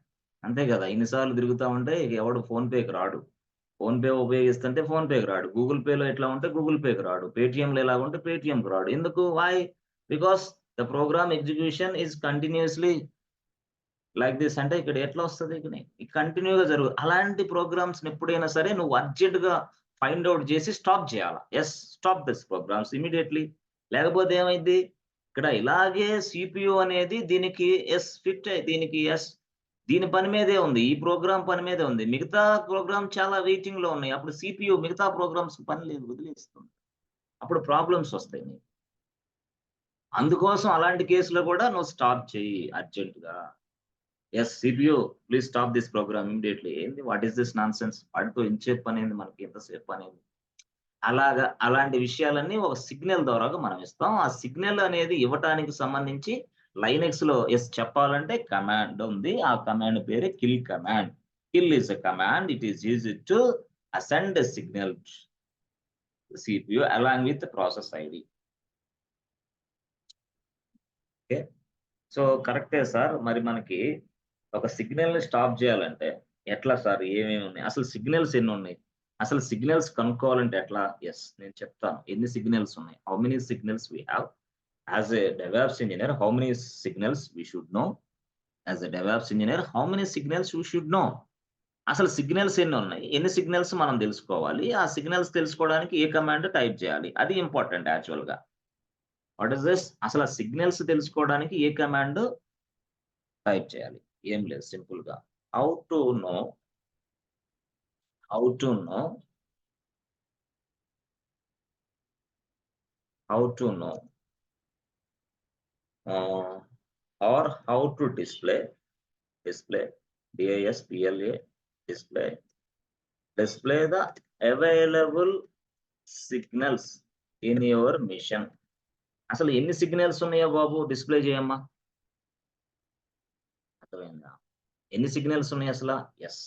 అంతే కదా! ఇన్ని సార్లు తిరుగుతా ఉంటే ఇక ఎవడు ఫోన్‌పేకి రాడు. ఫోన్‌పే ఉపయోగిస్తుంటే ఫోన్‌పేకి రాడు. గూగుల్ పేలో ఎట్లా ఉంటే గూగుల్ పేకి రాడు. పేటీఎంలో ఎలాగుంటే పేటీఎంకి రాడు. ఎందుకు? Why? Because the program execution is continuously like this. అంటే ఇక్కడ ఎట్లా వస్తది? కంటిన్యూ‌గా అలాంటి ప్రోగ్రామ్స్‌ని ఎప్పుడైనా సరే నువ్వు అర్జెంట్‌గా ఫైండ్ ఔట్ చేసి స్టాప్ చేయాల. Stop this programs immediately. లేకపోతే ఏమైద్ది? ఇక్కడ ఇలాగే సిపియు అనేది దీనికి దీనికి దీని పని మీదే ఉంది. ఈ ప్రోగ్రామ్ పని మీదే ఉంది. మిగతా ప్రోగ్రామ్ చాలా వెయిటింగ్‌లో ఉన్నాయి. అప్పుడు సిపియు మిగతా ప్రోగ్రామ్స్ పని లేదు, వదిలేస్తుంది. అప్పుడు ప్రాబ్లమ్స్ వస్తాయి నీకు. అందుకోసం అలాంటి కేస్‌లో కూడా నువ్వు స్టాప్ చెయ్యి అర్జెంట్‌గా. CPU please stop this program immediately. ఏంది? What is this nonsense? వాడితో ఇంతసేపు పనేంది మనకి? ఎంతసేపు పనేంది? అలాంటి విషయాలన్నీ ఒక సిగ్నల్ ద్వారాగా మనం ఇస్తాం. ఆ సిగ్నల్ అనేది ఇవ్వటానికి సంబంధించి లైనక్స్‌లో చెప్పాలంటే కమాండ్ ఉంది. ఆ కమాండ్ పేరే kill command. Kill is a command. It is used to ascend a signal CPU along with process ID. Okay. So కరెక్టే సార్. మరి మనకి ఒక సిగ్నల్‌ని స్టాప్ చేయాలంటే ఎట్లా సార్? ఏమేమి ఉన్నాయి? అసలు సిగ్నల్స్ ఎన్నున్నాయి? అసలు సిగ్నల్స్ కనుక్కోవాలంటే ఎట్లా? నేను చెప్తాను. ఎన్ని సిగ్నల్స్ ఉన్నాయి? How many signals we have? As a DevOps engineer how many signals we should know? As a DevOps engineer how many signals we should know? అసలు సిగ్నల్స్ ఎన్నున్నాయి? ఎన్ని సిగ్నల్స్ మనం తెలుసుకోవాలి? ఆ సిగ్నల్స్ తెలుసుకోవడానికి ఏ కమాండ్ టైప్ చేయాలి? అది ఇంపార్టెంట్ యాక్చువల్‌గా. What is this? అసలు ఆ సిగ్నల్స్ తెలుసుకోవడానికి ఏ కమాండ్ టైప్ చేయాలి? ఏం లేదు సింపుల్‌గా. How to know how to know how to know or how to display DISPLA display the available signals in your mission. అసలు ఎన్ని సిగ్నల్స్ ఉన్నాయో బాబు డిస్‌ప్లే చేయమ్మా? అర్థమైందా? ఎన్ని సిగ్నల్స్ ఉన్నాయి అసల? యెస్.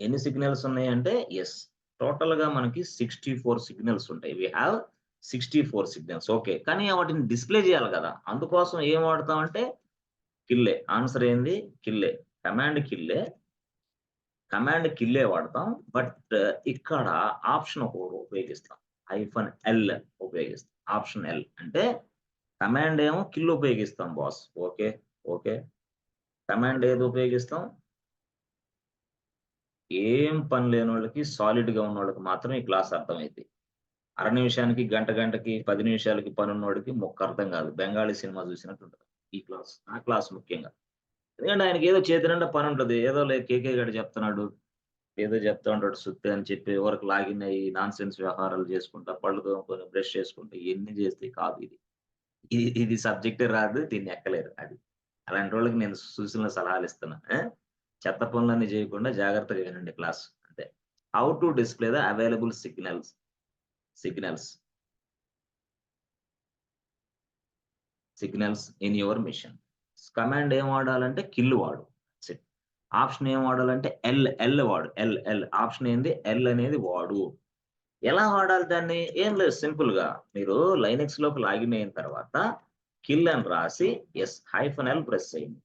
ఎన్ని సిగ్నల్స్ ఉన్నాయంటే యెస్. టోటల్‌గా మనకి 64 సిగ్నల్స్ ఉంటాయి. We have 64 signals. ఓకే. కానీ వాటిని డిస్‌ప్లే చేయాలి కదా! అందుకోసం ఏం వాడతామంటే కిల్లే. ఆన్సర్ ఏంది? కిల్లే. కమాండ్ కిల్లే. కమాండ్ కిల్లే వాడతాం. బట్ ఇక్కడ ఆప్షన్ ఒకటి ఉపయోగిస్తాం. -L ఉపయోగిస్తాం. ఆప్షన్ L అంటే కమాండ్ ఏమో కిల్ ఉపయోగిస్తాం బాస్. ఓకే. ఓకే. కమాండ్ ఏది ఉపయోగిస్తాం? ఏం పని లేనోళ్ళకి, సాలిడ్‌గా ఉన్నోళ్ళకి మాత్రం ఈ క్లాస్ అర్థమైద్ది. అర నిమిషానికి, గంటకి, 10 నిమిషాలకి పనున్నోడికి ముక్క అర్థం కాదు. బెంగాలీ సినిమా చూసినట్టుంటది ఈ క్లాస్. ఆ క్లాస్ ముఖ్యంగా. ఎందుకంటే ఆయనకేదో చేతి నిండా పనుంటది. ఏదోలే కేకే గాడు చెప్తున్నాడు. ఏదో చెప్తా ఉంటాడు సుత్తి అని చెప్పి ఎవరికి లాగిన్ అయ్యి నాన్‌సెన్స్ వ్యవహారాలు చేసుకుంటా, పళ్ళు తోముకొని, బ్రష్ చేసుకుంటా ఇయన్నీ చేస్తే కాదు ఇది. ఇది సబ్జెక్టే రాదు. దీన్ని ఎక్కలేరు అది. అలాంటోళ్ళకి నేను సూచనలు, సలహాలిస్తున్నా. చెత్త పనులన్నీ చేయకుండా జాగ్రత్తగా వినండి క్లాస్ అంతే. How to display the available signals in your machine. Command ఏం వాడాలంటే కిల్ వాడు. That's it. ఆప్షన్ ఏం వాడాలంటే ఎల్ వాడు. ఆప్షన్ ఏంది? ఎల్ అనేది వాడు. ఎలా వాడాలి దాన్ని? ఏం లేదు సింపుల్‌గా మీరు లైనక్స్‌లోకి లాగిన్ అయిన తర్వాత కిల్ అని రాసి -L ప్రెస్ చేయండి.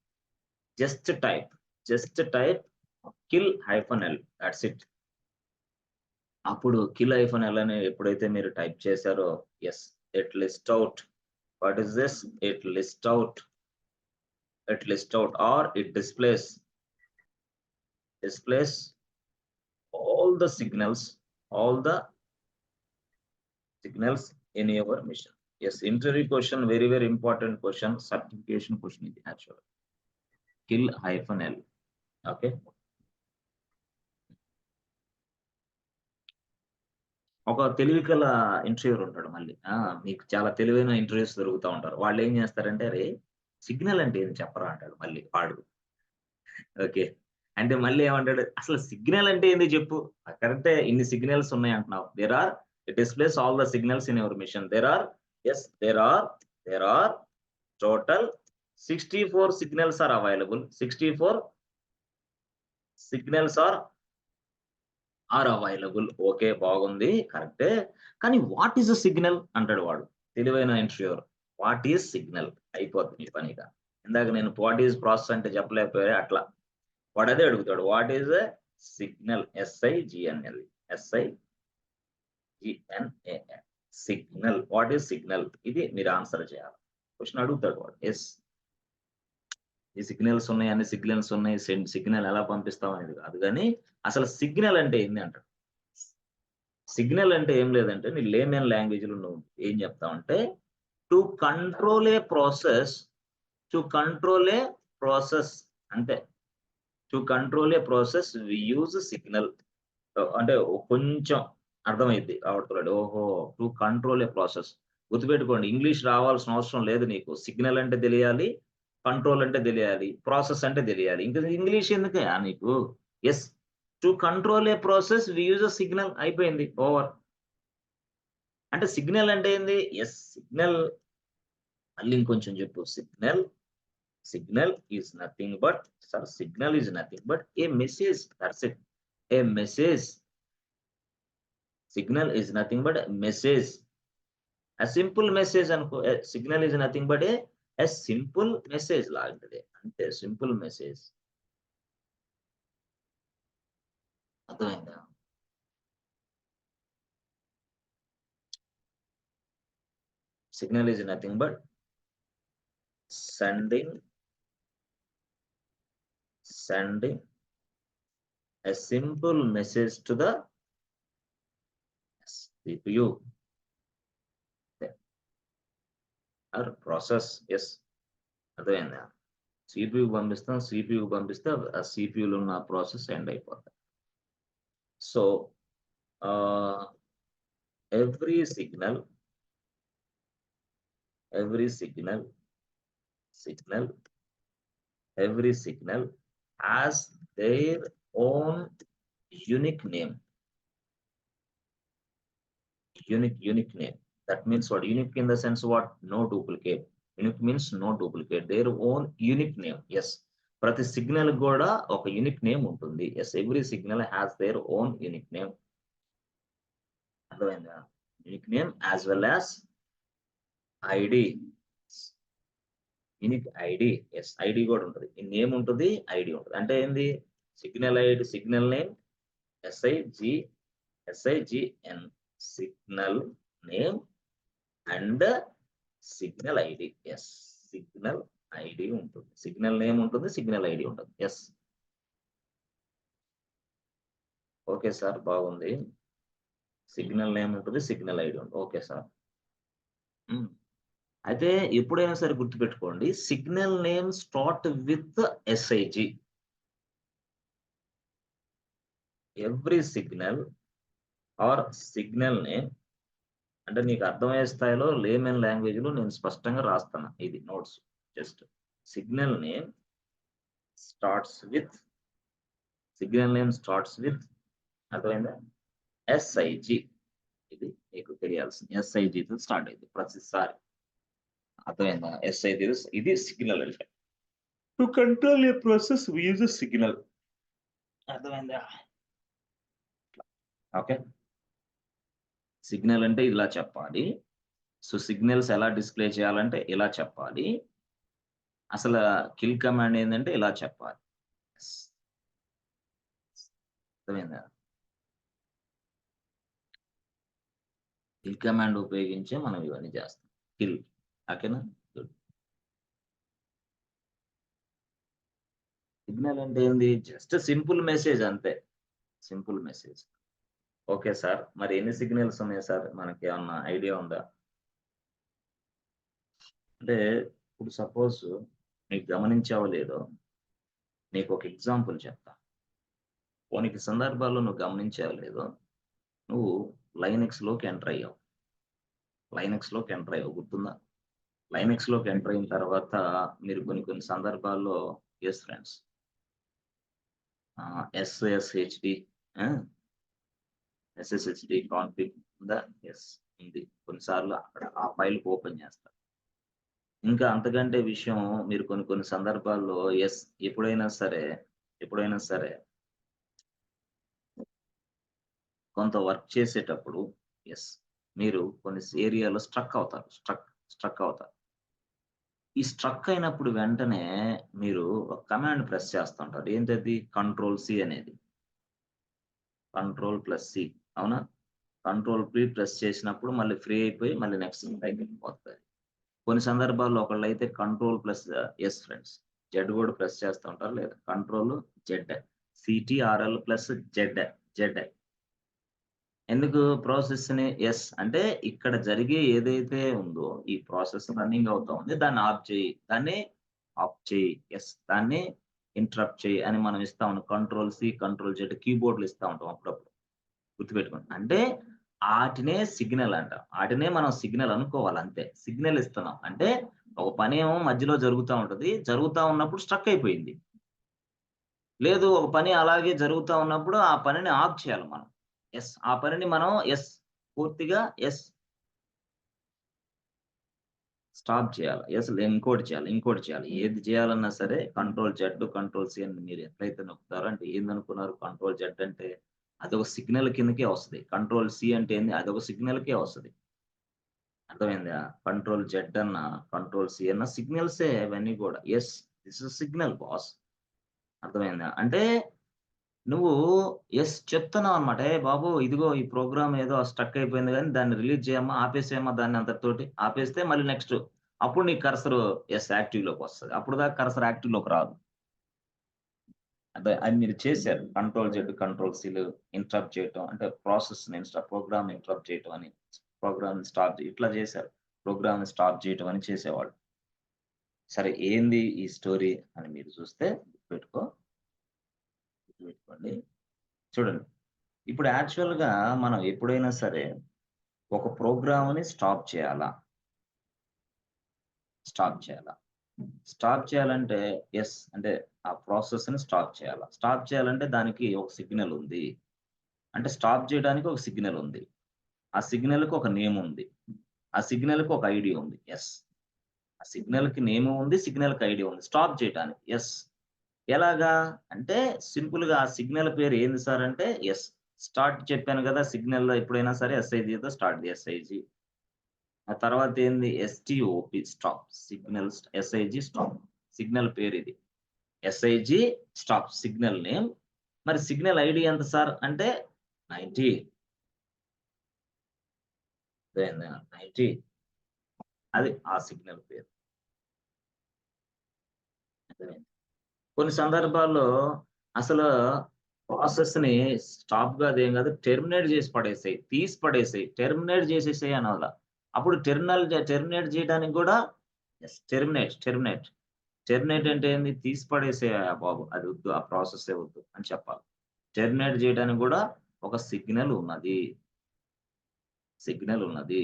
Just type, just type kill L that's it. అప్పుడు కిల్-L అని ఎప్పుడైతే మీరు టైప్ చేశారో it list out what is this? It list out or it displays all the signals in your mission. Yes, interview question, very, very important question, certification question is actually. Kill-L. Okay. ఒక తెలివికల interviewer ఉంటాడు మళ్ళీ. మీకు చాలా తెలివైన interviews దొరుకుతా ఉంటారు. వాళ్ళేం చేస్తారంటే, "అరే! సిగ్నల్ అంటే ఏంది చెప్పరా" అంటాడు మళ్ళీ వాడు. ఓకే. అంటే మళ్ళీ ఏమంటాడు, "అసలు సిగ్నల్ అంటే ఏంది చెప్పు." కరెక్టే ఇన్ని సిగ్నల్స్ ఉన్నాయి అంటున్నావు. It displays all the signals in your machine. There are total 64 signals are available. 64 signals are available. Okay. బాగుంది. కరెక్టే. కానీ వాట్ ఈస్ ఎ సిగ్నల్ అంటాడు వాడు. తెలివైన ఇంటర్వ్యూయర్. What is signal? అయిపోద్ది మీ పనిక. ఇందాక నేను వాట్ ఈస్ ప్రాసెస్ అంటే చెప్పలేకపోయా అట్లా. వాడదే అడుగుతాడు. What is a signal? SIGNL. SIGNAL. Signal. What is signal? ఇది మీరు ఆన్సర్ చేయాలి. క్వెషన్ అడుగుతాడు వాడు. ఈ సిగ్నల్స్ ఉన్నాయి, అన్ని సిగ్నల్స్ ఉన్నాయి. సిగ్నల్ ఎలా పంపిస్తాం అనేది కాదు గానీ, అసలు సిగ్నల్ అంటే ఏంది అంటాడు. సిగ్నల్ అంటే ఏం లేదంటే నీ లేమన్ లాంగ్వేజ్‌లో నువ్వు ఏం చెప్తావంటే to control a process to control a process అంతే. To control a process we use signal. అంటే కొంచెం అర్థమైద్ది అవతలోడు. ఓహో! To control a process. గుర్తుపెట్టుకోండి ఇంగ్లీష్ రావాల్సిన అవసరం లేదు నీకు. సిగ్నల్ అంటే తెలియాలి. కంట్రోల్ అంటే తెలియాలి. ప్రాసెస్ అంటే తెలియాలి. ఇంక ఇంగ్లీష్ ఎందుకయ్యా నీకు? Yes. To control a process we use a signal అయిపోయింది. ఓవర్. అంటే సిగ్నల్ అంటే ఏంది? యెస్, సిగ్నల్ మళ్ళీ ఇంకొంచెం చెప్పు. Signal is nothing but sir signal is nothing but a message. That's it. A message. Signal is nothing but message. Simple message అనుకో. Signal is nothing but a simple message లాంటిది. అంతే, simple message. అర్థమైందా? Signal is nothing but sending a simple message to the CPU or process. Yes, అర్థమైందా? CPU పంపిస్తాం, CPU పంపిస్తే ఆ CPU లో ఉన్న ప్రాసెస్ ఎండ్ అయిపోతుంది. So every signal has their own unique name. Unique name. That means what? Unique in the sense what? No duplicate. Unique means no duplicate. Their own unique name. Yes. ప్రతి signal కూడా ఒక unique name ఉంటుంది. Yes, every signal has their own unique name. అర్థమైందా? Unique name as well as ID. Unique ID. Yes, ID కూడా ఉంటుంది. ఈ name ఉంటుంది, ID ఉంటుంది. అంటే ఏంది? Signal ID, signal name SIGN, signal name and signal ID. Yes, signal ID ఉంటుంది, signal name ఉంటుంది, సిగ్నల్ ఐడి ఉంటుంది. ఎస్, ఓకే సార్, బాగుంది. సిగ్నల్ నేమ్ ఉంటుంది, సిగ్నల్ ఐడి ఉంటుంది. Okay sir. అయితే ఎప్పుడైనా సరే గుర్తుపెట్టుకోండి, signal name start with SIG. Every signal are signal name, అంటే నీకు అర్థమయ్యే స్థాయిలో లేమన్ లాంగ్వేజ్ లో నేను స్పష్టంగా రాస్తాను. ఇది notes. Just signal name starts with అర్థమైందా? SIG. ఇది నీకు తెలియాల్సింది. SIG తో స్టార్ట్ అయింది ప్రతిసారి. అర్థమైందా? SIG ఇది సిగ్నల్ అంటే. To control a process we use signal. అర్థమైందా? ఓకే, సిగ్నల్ అంటే ఇలా చెప్పాలి. సో సిగ్నల్స్ ఎలా డిస్ప్లే చేయాలంటే ఇలా చెప్పాలి. అసలు కిల్ కమాండ్ ఏంటంటే ఇలా చెప్పాలి. అర్థమైందా? కిల్ కమాండ్ ఉపయోగించే మనం ఇవన్నీ చేస్తాం. కిల్. ఓకేనా? సిగ్నల్ అంటే ఏంది? జస్ట్ సింపుల్ మెసేజ్, అంతే. Simple message. ఓకే సార్, మరి ఎన్ని సిగ్నల్స్ ఉన్నాయి సార్? మనకి ఏమన్నా ఐడియా ఉందా? అంటే ఇప్పుడు సపోజ్ నీకు గమనించావో లేదో, నీకు ఒక ఎగ్జాంపుల్ చెప్తా. కొన్ని సందర్భాల్లో నువ్వు గమనించావో లేదో, నువ్వు లైనెక్స్లోకి ఎంటర్ అయ్యావు. గుర్తుందా? లైనెక్స్లోకి ఎంటర్ అయిన తర్వాత మీరు కొన్ని సందర్భాల్లో ఎస్ ఫ్రెండ్స్ SSHD కాన్ఫిగ్ ఉందా? ఎస్, ఉంది. కొన్నిసార్లు అక్కడ ఆ ఫైల్ ఓపెన్ చేస్తారు. ఇంకా అంతకంటే విషయం, మీరు కొన్ని సందర్భాల్లో ఎస్ ఎప్పుడైనా సరే కొంత వర్క్ చేసేటప్పుడు ఎస్ మీరు కొన్ని ఏరియాలో స్ట్రక్ అవుతారు. ఈ స్ట్రక్ అయినప్పుడు వెంటనే మీరు ఒక కమాండ్ ప్రెస్ చేస్తుంటారు. ఏంటది? Ctrl+C అనేది. Ctrl+C, అవునా? Ctrl+P ప్రెస్ చేసినప్పుడు మళ్ళీ ఫ్రీ అయిపోయి మళ్ళీ నెక్స్ట్ టైప్ అయిపోతుంది. కొన్ని సందర్భాల్లో ఒకళ్ళైతే Ctrl+S ఫ్రెండ్స్, జెడ్ కూడా ప్రెస్ చేస్తూ ఉంటారు, లేదా Ctrl+Z, CTRL+Z. ఎందుకు ప్రాసెస్ ని? ఎస్ అంటే ఇక్కడ జరిగే ఏదైతే ఉందో ఈ ప్రాసెస్ రన్నింగ్ అవుతా ఉంది, దాన్ని ఆఫ్ చేయి. ఎస్, దాన్ని ఇంటరప్ట్ చేయి అని మనం ఇస్తా ఉంటాం. Ctrl+C, Ctrl+Z కీబోర్డ్లు ఇస్తా ఉంటాం అప్పుడప్పుడు. గుర్తుపెట్టుకోండి. అంటే ఆటినే సిగ్నల్ అంటాం. ఆటినే మనం సిగ్నల్ అనుకోవాలి, అంతే. సిగ్నల్ ఇస్తున్నాం అంటే ఒక పని ఏమో మధ్యలో జరుగుతూ ఉంటది. జరుగుతూ ఉన్నప్పుడు స్ట్రక్ అయిపోయింది. లేదు, ఒక పని అలాగే జరుగుతూ ఉన్నప్పుడు ఆ పనిని ఆఫ్ చేయాలి మనం. ఎస్, ఆ పనిని మనం పూర్తిగా స్టాప్ చేయాలి. అసలు ఇంకోటి చేయాలి. ఏది చేయాలన్నా సరే కంట్రోల్ జెడ్, కంట్రోల్ సి అని మీరు ఎట్లయితే నొక్కుతారో అంటే ఏందనుకున్నారు? కంట్రోల్ జెడ్ అంటే అదొక సిగ్నల్ కిందకే వస్తది. కంట్రోల్ సి అంటే ఏంది? అదొక సిగ్నల్‌కే వస్తది. అర్థమైందా? కంట్రోల్ జెడ్ అన్నా, కంట్రోల్ సి అన్నా సిగ్నల్సే అవన్నీ గూడా. Yes, this is signal boss. అర్థమైందా? అంటే నువ్వు చెప్తున్నావన్నమాట. "ఏయ్ బాబు! ఇదిగో ఈ ప్రోగ్రామ్ ఏదో స్ట్రక్ అయిపోయింది గానీ దాన్ని రిలీజ్ చేయమ్మా, ఆపేసేయమ్మా దాన్ని అంతటితోటి." ఆపేస్తే మళ్ళీ నెక్స్ట్ అప్పుడు నీ కర్సరు యాక్టివ్‌లోకొస్తది. అప్పటిదాకా కర్సర్ యాక్టివ్‌లోకి రాదు. అదే అది మీరు చేశారు. Control Z, control seal interrupt చేయటం అంటే ప్రోగ్రామ్‌ని ఇంటరప్ట్ చేయటం అని, ప్రోగ్రామ్‌ని స్టాప్ ఇట్లా చేశారు. ప్రోగ్రామ్‌ని స్టాప్ చేయటం అని చేసేవాళ్ళు. సరే ఏంది ఈ స్టోరీ అని మీరు చూస్తే గుర్తుపెట్టుకోండి. చూడండి. ఇప్పుడు యాక్చువల్‌గా మనం ఎప్పుడైనా సరే ఒక ప్రోగ్రామ్‌ని స్టాప్ చేయాలా? స్టాప్ చేయాలా? స్టాప్ చేయాలంటే అంటే ఆ ప్రాసెస్‌ని స్టాప్ చేయాలా? స్టాప్ చేయాలంటే దానికి ఒక సిగ్నల్ ఉంది. అంటే స్టాప్ చేయడానికి ఒక సిగ్నల్ ఉంది. ఆ సిగ్నల్‌కి ఒక నేమ్ ఉంది. ఆ సిగ్నల్‌కి ఒక ఐడీ ఉంది. ఆ సిగ్నల్‌కి నేము ఉంది. సిగ్నల్‌కి ఐడీ ఉంది. స్టాప్ చేయటానికి. ఎలాగా? అంటే సింపుల్‌గా ఆ సిగ్నల్ పేరు ఏంది సార్ అంటే స్టార్ట్ చెప్పాను గదా! సిగ్నల్‌లో ఎప్పుడైనా సరే ఎస్ఐజీతో స్టార్ట్ ఎస్ఐజీ. ఆ తర్వాత ఏంది STOP stop. SIG stop. Signal పేరిది. SIG stop signal name. మరి సిగ్నల్ ఐడీ ఎంత సార్ అంటే 90. అర్థమైందా? 90 అది ఆ సిగ్నల్ పేరు. అర్థమైందా? కొన్ని సందర్భాల్లో అసలు ప్రాసెస్‌ని స్టాప్ గాదు ఏం గాదు. టెర్మినేట్ జేసి పడేసేయి. తీసి పడేసేయి. టెర్మినేట్ జేసేసేయి అనాల. అప్పుడు టెర్మినేట్ జేయడానికి గూడా టెర్మినేట్. టెర్మినేట్ అంటే ఏంది? తీసి పడేసేయా బాబు. అది వద్దు. ఆ ప్రాసెస్సే వద్దు అని చెప్పాలి. టెర్మినేట్ జేయడానికి గూడా ఒక సిగ్నల్ ఉన్నది. సిగ్నల్ ఉన్నది.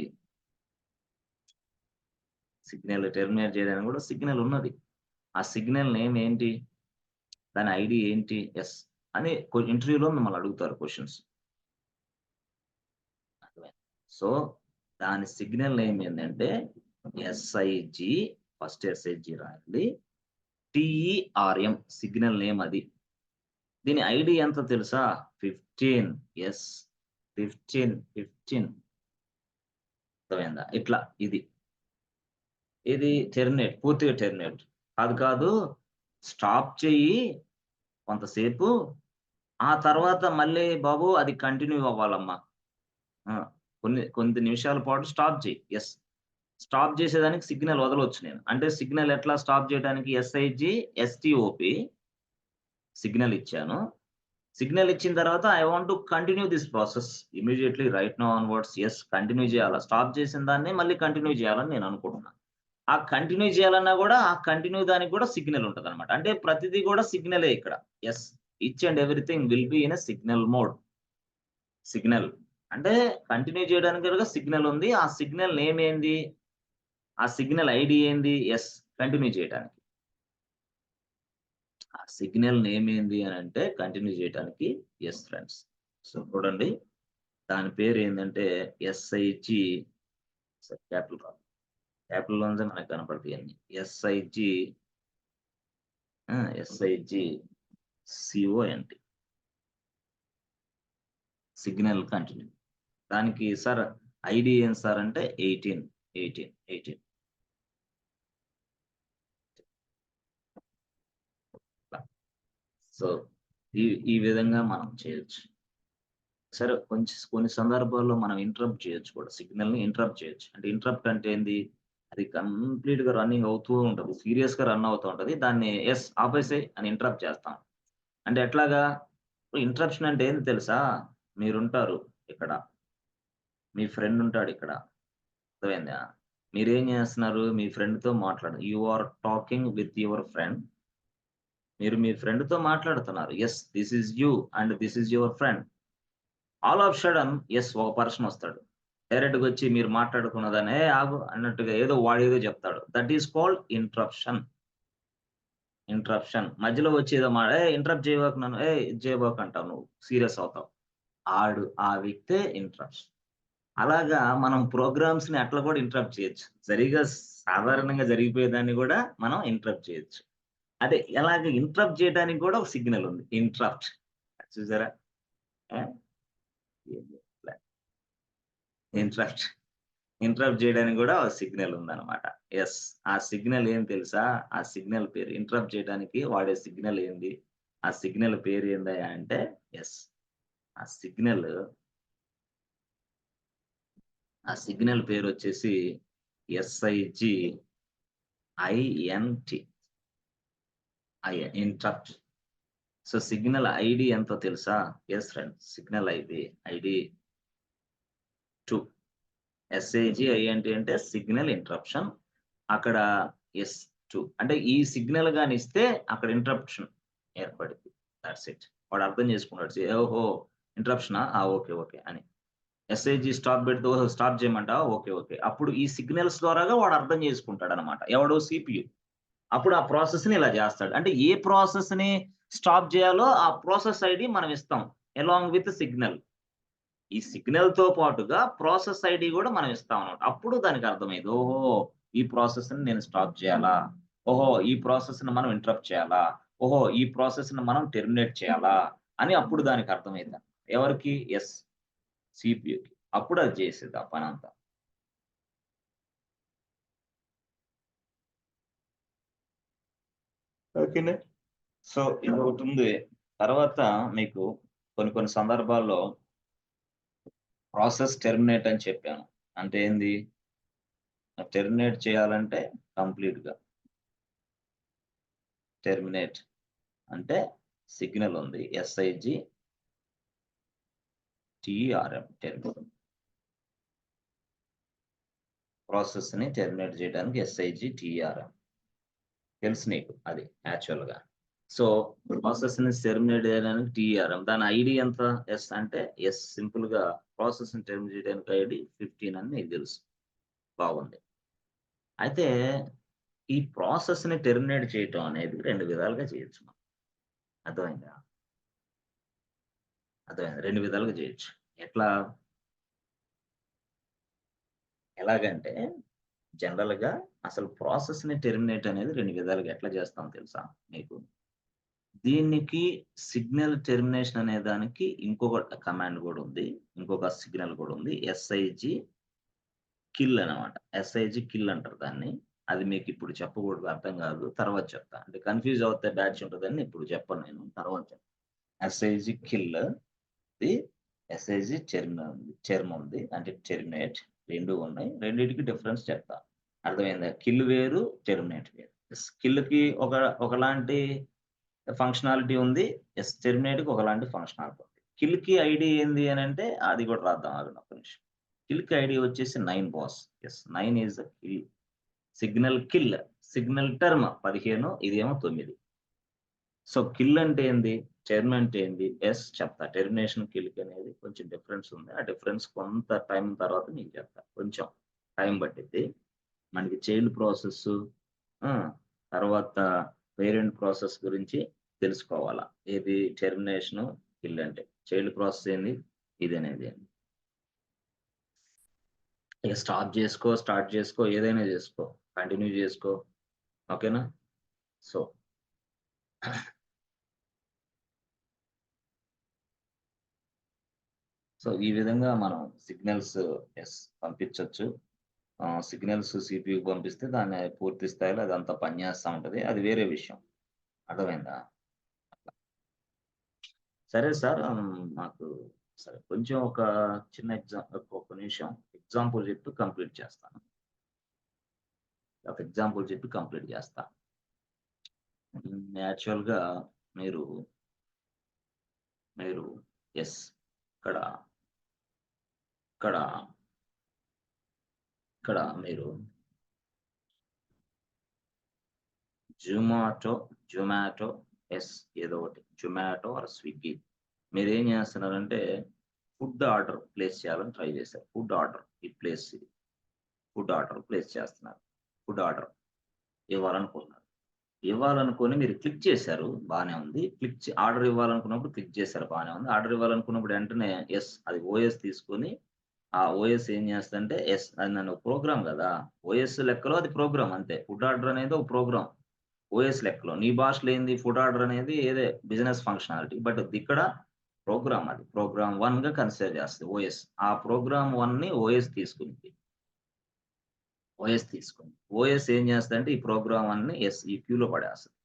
టెర్మినేట్ జేయడానికి గూడా సిగ్నల్ ఉన్నది. ఆ సిగ్నల్ నేమ్ ఏంటి? దాని ఐడీ ఏంటి? అని ఇంటర్వ్యూలో మిమ్మల్ని అడుగుతారు క్వెషన్స్. అర్థమైందా? సో, దాని సిగ్నల్ నేమ్ ఏందంటే ఎస్ఐజీ ఫస్ట్ ఎస్ఐజీ రాయాలి. టీఈఆర్ఎం సిగ్నల్ నేమ్ అది. దీని ఐడీ ఎంతో తెలుసా? 15. యెస్. 15. అర్థమైందా? ఇట్లా ఇది. ఇది పూర్తిగా టెర్మినేట్. కాదు. స్టాప్ చెయ్యి కొంతసేపు. ఆ తర్వాత మళ్ళీ బాబు అది కంటిన్యూ అవ్వాలమ్మా. ఆ! కొన్ని నిమిషాల పాటు స్టాప్ చెయి. స్టాప్ చేసేదానికి సిగ్నల్ వదలొచ్చు నేను. అంటే సిగ్నల్ ఎట్లా స్టాప్ చేయడానికి ఎస్ఐజీ, ఎస్టీఓపి సిగ్నల్ ఇచ్చాను. సిగ్నల్ ఇచ్చిన తర్వాత I want to continue this process immediately right now onwards continue చేయాలా. స్టాప్ చేసిన దాన్ని మళ్ళీ కంటిన్యూ చేయాలని నేను అనుకుంటున్నా. ఆ కంటిన్యూ చేయాలన్నా గూడా ఆ కంటిన్యూ దానికి గూడా సిగ్నల్ ఉంటదనమాట. అంటే ప్రతిది గూడా సిగ్నలే ఇక్కడ. Yes. Each and everything will be in a signal mode. Signal. అంటే కంటిన్యూ చేయడానికి గనుక సిగ్నల్ ఉంది. ఆ సిగ్నల్ నేమ్ ఏంది? ఆ సిగ్నల్ ఐడీ ఏంది? కంటిన్యూ చేయటానికి. ఆ సిగ్నల్ నేమ్ ఏంది అనంటే కంటిన్యూ చేయటానికి ఫ్రెండ్స్. సో చూడండి. దాని పేరేందంటే ఎస్ఐజీ క్యాపిటల్ రాదు. క్యాపిటల్‌లోనే మనకు కనపడతాయన్నీ. SIG SIG CONT. Signal continue. దానికి సార్ ఐడీ ఏం సార్ అంటే 18. సో, ఈ ఈ విధంగా మనం చేయొచ్చు. సరే కొన్ని సందర్భాల్లో మనం ఇంటరప్ట్ చేయొచ్చు కూడా. సిగ్నల్‌ని ఇంటరప్ట్ చేయొచ్చు. అంటే ఇంటరప్ట్ అంటే ఏంది? అది కంప్లీట్‌గా రన్నింగ్ అవుతూ ఉంటది. సీరియస్‌గా రన్ అవుతా ఉంటది. దాన్ని ఆపేసేయి అని ఇంటరప్ట్ చేస్తాం. అంటే ఎట్లాగా? ఇంటరప్షన్ అంటే ఏంది తెలుసా? మీరుంటారు ఇక్కడ. మీ ఫ్రెండ్ ఉంటాడిక్కడ. అర్థమైందా? మీరేం చేస్తున్నారు? మీ ఫ్రెండ్‌తో you are talking with your friend. మీరు మీ ఫ్రెండ్‌తో మాట్లాడుతున్నారు. This is you and this is your friend. All of sudden ఒక పర్సన్ వస్తాడు. డైరెక్ట్‌గా వచ్చి మీరు మాట్లాడుకున్నదాన్ని "ఏయ్! ఆగు" అన్నట్టుగా వాడేదో చెప్తాడు. That is called interruption. మధ్యలో వచ్చి ఏదో "ఏయ్! ఇంటరప్ట్ చేయబాకు నన్ను. ఏయ్! ఇది చేయబాకు" అంటావు నువ్వు. సీరియస్ అవుతావు. ఆ వ్యక్తే ఇంటరప్షన్. అలాగా మనం ప్రోగ్రామ్స్ ని అట్లా కూడా ఇంటరప్ట్ చేయొచ్చు. సాధారణంగా జరిగిపోయేదాన్ని కూడా మనం ఇంటరప్ట్ చేయొచ్చు. అదే ఎలాగ ఇంటరప్ట్ చేయడానికి కూడా ఒక సిగ్నల్ ఉంది. ఇంటరప్ట్ చూసారా? ఆ! ఇంటరప్ట్ ఇంటరప్ట్ చేయడానికి కూడా ఒక సిగ్నల్ ఉందన్నమాట. యెస్. ఆ సిగ్నల్ ఏం తెలుసా? ఆ సిగ్నల్ పేరు ఇంటరప్ట్ చేయడానికి వాడే సిగ్నల్ ఏంది? ఆ సిగ్నల్ పేరు ఏందయ్యా అంటే యెస్. ఆ సిగ్నల్ ఆ సిగ్నల్ పేరొచ్చేసి SIG INT. Interrupt. So, signal ID ఎంతో తెలుసా? Yes friends. Signal ID 2. SIG INT అంటే సిగ్నల్ ఇంటరప్షన్. అక్కడ యెస్ 2 అంటే ఈ సిగ్నల్ గాని ఇస్తే అక్కడ ఇంటరప్షన్ ఏర్పడిద్ది. Thoughts it. వాడు అర్థం చేసుకుంటాడు. ఓహో! ఇంటరప్షనా? ఆ! ఓకే. ఓకే. అని. ఎస్ఐజి స్టాప్ పెడితే ఓహో! స్టాప్ చేయమంటావా? ఓకే. ఓకే. అప్పుడు ఈ సిగ్నల్స్ ద్వారాగా వాడు అర్థం చేసుకుంటాడనమాట. ఎవడు? సిపియు. అప్పుడు ఆ ప్రాసెస్‌ని ఇలా జేస్తాడు. అంటే ఏ ప్రాసెస్‌ని స్టాప్ జేయాలో ఆ ప్రాసెస్ ఐడీ మనం ఇస్తాం. Along with signal. ఈ సిగ్నల్‌తో పాటుగా ప్రాసెస్ ఐడీ గూడా మనం ఇస్తామనమాట. అప్పుడు దానికి అర్థమైంది. ఓహో! ఈ ప్రాసెస్‌ని నేను స్టాప్ చేయాలా? ఓహో! ఈ ప్రాసెస్‌ని మనం ఇంటరప్ట్ చేయాలా? ఓహో! ఈ ప్రాసెస్‌ని మనం టెర్మినేట్ చేయాలా? అని అప్పుడు దానికి అర్థమైంది. ఎవరికి? యెస్. సీపీయూకి. అప్పుడు అది చేసేది ఆ పనంతా. ఓకేనా? సో, ఇదొకటుంది. తర్వాత మీకు కొన్ని కొన్ని సందర్భాల్లో ప్రాసెస్ టెర్మినేట్ అని చెప్పాను. అంటే ఏంది? టెర్మినేట్ చేయాలంటే కంప్లీట్‌గా. టెర్మినేట్ అంటే సిగ్నల్ ఉంది. SIG TRM terminate. ప్రాసెస్‌ని టెర్మినేట్ చేయడానికి ఎస్ఐజి టీఆర్ఎం. తెలుసు నీకు అది యాక్చువల్‌గా. సో, ప్రాసెస్‌ని టెర్మినేట్ చేయడానికి టీఆర్ఎం. దాని ఐడీ ఎంత? ఎస్ అంటే ఎస్ సింపుల్‌గా ప్రాసెస్‌ని టెర్మినేట్ చేయడానికి ఐడీ 15 అని నీకు తెలుసు. బాగుంది. అయితే ఈ ప్రాసెస్‌ని టెర్మినేట్ చేయటం అనేది 2 విధాలుగా చేయొచ్చు మనం. అర్థమైందా? అర్థమైందా? 2 విధాలుగా చేయొచ్చు. ఎట్లా? ఎలాగంటే జనరల్‌గా అసలు ప్రాసెస్‌ని టెర్మినేట్ అనేది 2 విధాలుగా ఎట్లా చేస్తాం తెలుసా మీకు? దీనికి సిగ్నల్ టెర్మినేషన్ అనే దానికి ఇంకొక కమాండ్ గూడా ఉంది. ఇంకొక సిగ్నల్ గూడా ఉంది. ఎస్ఐజి కిల్ అనమాట. ఎస్ఐజి కిల్ అంటారు దాన్ని. అది మీకిప్పుడు చెప్పకూడదు. అర్థం కాదు. తర్వాత చెప్తా. అంటే కన్‌ఫ్యూజ్ అవుతే బ్యాచ్ ఉంటదని ఇప్పుడు చెప్పను నేను. తర్వాత చెప్తా. ఎస్ఐజి కిల్ ఉంది. ఎస్ఐజి టెర్మ్ ఉంది. అంటే టెర్మినేట్ 2 ఉన్నాయి. రెండిటికి డిఫరెన్స్ చెప్తా. అర్థమైందా? కిల్ వేరు, టెర్మినేట్ వేరు. కిల్‌కి ఒకలాంటి ఫంక్షనాలిటీ ఉంది. టెర్మినేట్‌కి ఒకలాంటి ఫంక్షనాలిటీ ఉంది. కిల్‌కి ఐడీ ఏంది అనంటే అది కూడా రాద్దాం ఆగండి ఒక్క నిమిషం. కిల్‌కి ఐడీ వచ్చేసి 9 boss. 9 is the kill. Signal kill. Signal term 15 ఇదేమో 9. సో, కిల్ అంటే ఏంది? టెర్మ్ అంటే ఏంది? చెప్తా. టెర్మినేషన్, కిల్‌కి అనేది కొంచెం డిఫరెన్స్ ఉంది. ఆ డిఫరెన్స్ కొంత టైం తర్వాత మీకు చెప్తా. కొంచెం టైం పట్టిద్ది. మనకి చైల్డ్ ప్రాసెస్సు ఆ! తర్వాత పేరెంట్ ప్రాసెస్ గురించి తెలుసుకోవాలా. ఏది టెర్మినేషను, కిల్ అంటే. చైల్డ్ ప్రాసెస్ ఏంది? ఇదనేది. ఇక స్టాప్ జేసుకో, స్టార్ట్ జేసుకో, ఏదైనా జేసుకో. కంటిన్యూ జేసుకో. ఓకేనా? సో, సో ఈ విధంగా మనం సిగ్నల్స్ పంపించొచ్చు. సిగ్నల్స్ సీపీయూకి పంపిస్తే దాన్ని పూర్తి స్థాయిలో అదంతా పనిచేస్తా ఉంటది. అది వేరే విషయం. అర్థమైందా? సరే సార్. మాకు సరే కొంచెం ఒక చిన్న ఒక నిమిషం ఎగ్జాంపుల్ చెప్పి కంప్లీట్ చేస్తాను. ఒక ఎగ్జాంపుల్ చెప్పి కంప్లీట్ చేస్తా. యాక్చువల్‌గా మీరు, మీరు యెస్. ఇక్కడ, ఇక్కడ, ఇక్కడ మీరు జొమాటో, జొమాటో ఏదో ఒకటి. జొమాటో ఆర్ స్విగ్గీ. మీరేం చేస్తున్నారంటే ఫుడ్ ఆర్డర్ ప్లేస్ చేయాలని ట్రై చేశారు. ఫుడ్ ఆర్డర్ ప్లేస్ చేస్తున్నారు. ఫుడ్ ఆర్డర్ ఇవ్వాలనుకుంటున్నారు. ఇవ్వాలనుకోని మీరు క్లిక్ చేశారు. బానే ఉంది. ఆర్డర్ ఇవ్వాలనుకున్నప్పుడు క్లిక్ చేశారు. బానే ఉంది. ఆర్డర్ ఇవ్వాలనుకున్నప్పుడు వెంటనే అది ఓఎస్ తీసుకొని ఆ ఓఎస్ ఏం చేస్తుందంటే అది నన్ను ప్రోగ్రామ్ కదా, ఓఎస్ లెక్కలో అది ప్రోగ్రామ్ అంతే. ఫుడ్ ఆర్డర్ అనేది ఒక ప్రోగ్రామ్ ఓఎస్ లెక్కలో. నీ భాషలో ఏంది ఫుడ్ ఆర్డర్ అనేది ఏదే బిజినెస్ ఫంక్షనాలిటీ. బట్ ఇక్కడ ప్రోగ్రామ్, అది ప్రోగ్రామ్ 1 గా కన్సిడర్ చేస్తది ఓఎస్. ఆ ప్రోగ్రామ్ 1ని ఓఎస్ తీసుకుంది. ఓఎస్ ఏం చేస్తదంటే ఈ ప్రోగ్రామ్ 1ని ఈ క్యూలో పడేస్తది.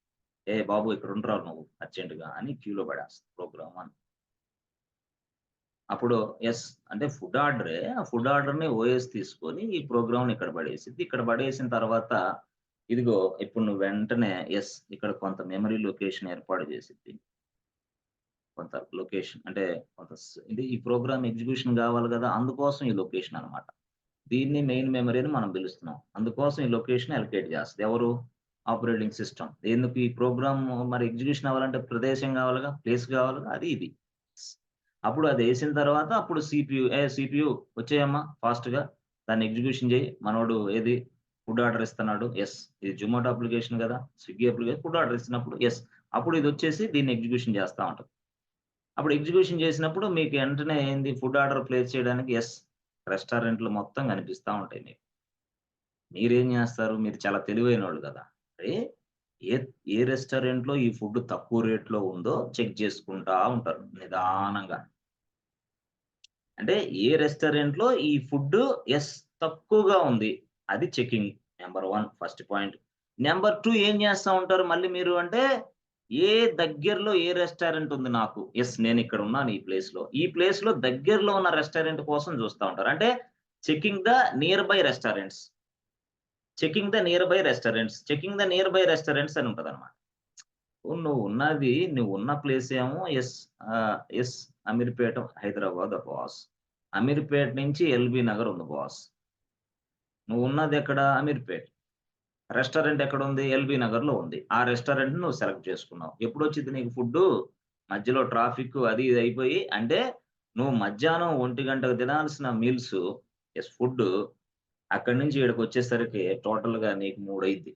ఏ బాబు ఇక్కడ ఉండరా నువ్వు అర్జెంట్‌గా అని క్యూలో పడేస్తది ప్రోగ్రామ్ 1. అప్పుడు అంటే ఫుడ్ ఆర్డరే. ఆ ఫుడ్ ఆర్డర్‌ని ఓఎస్ తీసుకొని ఈ ప్రోగ్రామ్‌ని ఇక్కడ పడేసిద్ది. ఇక్కడ పడేసిన తర్వాత ఇదిగో ఇప్పుడు నువ్వు వెంటనే ఇక్కడ కొంత మెమరీ లొకేషన్ ఏర్పాటు చేసిద్ది. కొంత లొకేషన్ అంటే కొంత ఇది ఈ ప్రోగ్రామ్ ఎగ్జిక్యూషన్ కావాలి కదా! అందుకోసం ఈ లొకేషన్ అన్నమాట. దీన్ని మెయిన్ మెమరీ అని మనం పిలుస్తున్నాం. అందుకోసం ఈ లొకేషన్ అలొకేట్ చేస్తది. ఎవరు? Operating system. ఎందుకు ఈ ప్రోగ్రామ్ మరి ఎగ్జిక్యూషన్ అవ్వాలంటే ప్రదేశం కావాలిగా, ప్లేస్ కావాలిగా, అది ఇది. అప్పుడు అదేసిన తర్వాత అప్పుడు సీపీయూ వచ్చేయమ్మా ఫాస్ట్‌గా దాన్ని ఎగ్జిక్యూషన్ చేయి. మనోడు ఏది ఫుడ్ ఆర్డర్ ఇస్తున్నాడు. ఇది జొమాటో అప్లికేషన్ కదా! స్విగ్గీ అప్లికేషన్ ఫుడ్ ఆర్డర్ ఇస్తున్నప్పుడు అప్పుడు ఇదొచ్చేసి దీన్ని ఎగ్జిక్యూషన్ చేస్తా ఉంటది. అప్పుడు ఎగ్జిక్యూషన్ చేసినప్పుడు మీకు వెంటనే ఏంది ఫుడ్ ఆర్డర్ ప్లేస్ చేయడానికి రెస్టారెంట్‌లు మొత్తం కనిపిస్తా ఉంటాయి మీకు. మీరేం చేస్తారు? మీరు చాలా తెలివైనోళ్ళు కదా! అరే ఏ ఏ రెస్టారెంట్‌లో ఈ ఫుడ్ తక్కువ రేట్‌లో ఉందో చెక్ చేసుకుంటా ఉంటారు నిదానంగా. అంటే ఏ రెస్టారెంట్‌లో ఈ ఫుడ్డు తక్కువగా ఉంది. అది checking. Number 1 first point. Number 2 ఏం చేస్తా ఉంటారు మళ్ళీ మీరు అంటే, దగ్గరలో ఏ రెస్టారెంట్ ఉంది నాకు. నేనిక్కడ ఉన్నాను ఈ ప్లేస్‌లో. ఈ ప్లేస్‌లో దగ్గరలో ఉన్న రెస్టారెంట్ కోసం చూస్తా ఉంటారు. అంటే checking the near by restaurants. Checking the near by restaurants అని ఉంటదన్నమాట. నువ్వున్న ప్లేస్ ఏమో అమీర్‌పేట హైదరాబాద్ బాస్. అమీర్‌పేట నుంచి ఎల్‌బీ నగర్ ఉంది బాస్. నువ్వున్నదెక్కడ? అమీర్‌పేట్. రెస్టారెంట్ ఎక్కడుంది? ఎల్‌బీ నగర్‌లో ఉంది. ఆ రెస్టారెంట్‌ని నువ్వు సెలెక్ట్ చేసుకున్నావు. ఎప్పుడొచ్చిద్ది నీకు ఫుడ్డు? మధ్యలో ట్రాఫిక్ అది ఇది అయిపోయి అంటే నువ్వు మధ్యాహ్నం 1 గంటకు తినాల్సిన మీల్సు ఫుడ్డు అక్కడి నుంచి ఈడకొచ్చేసరికి టోటల్‌గా నీకు 3 అయిద్ది.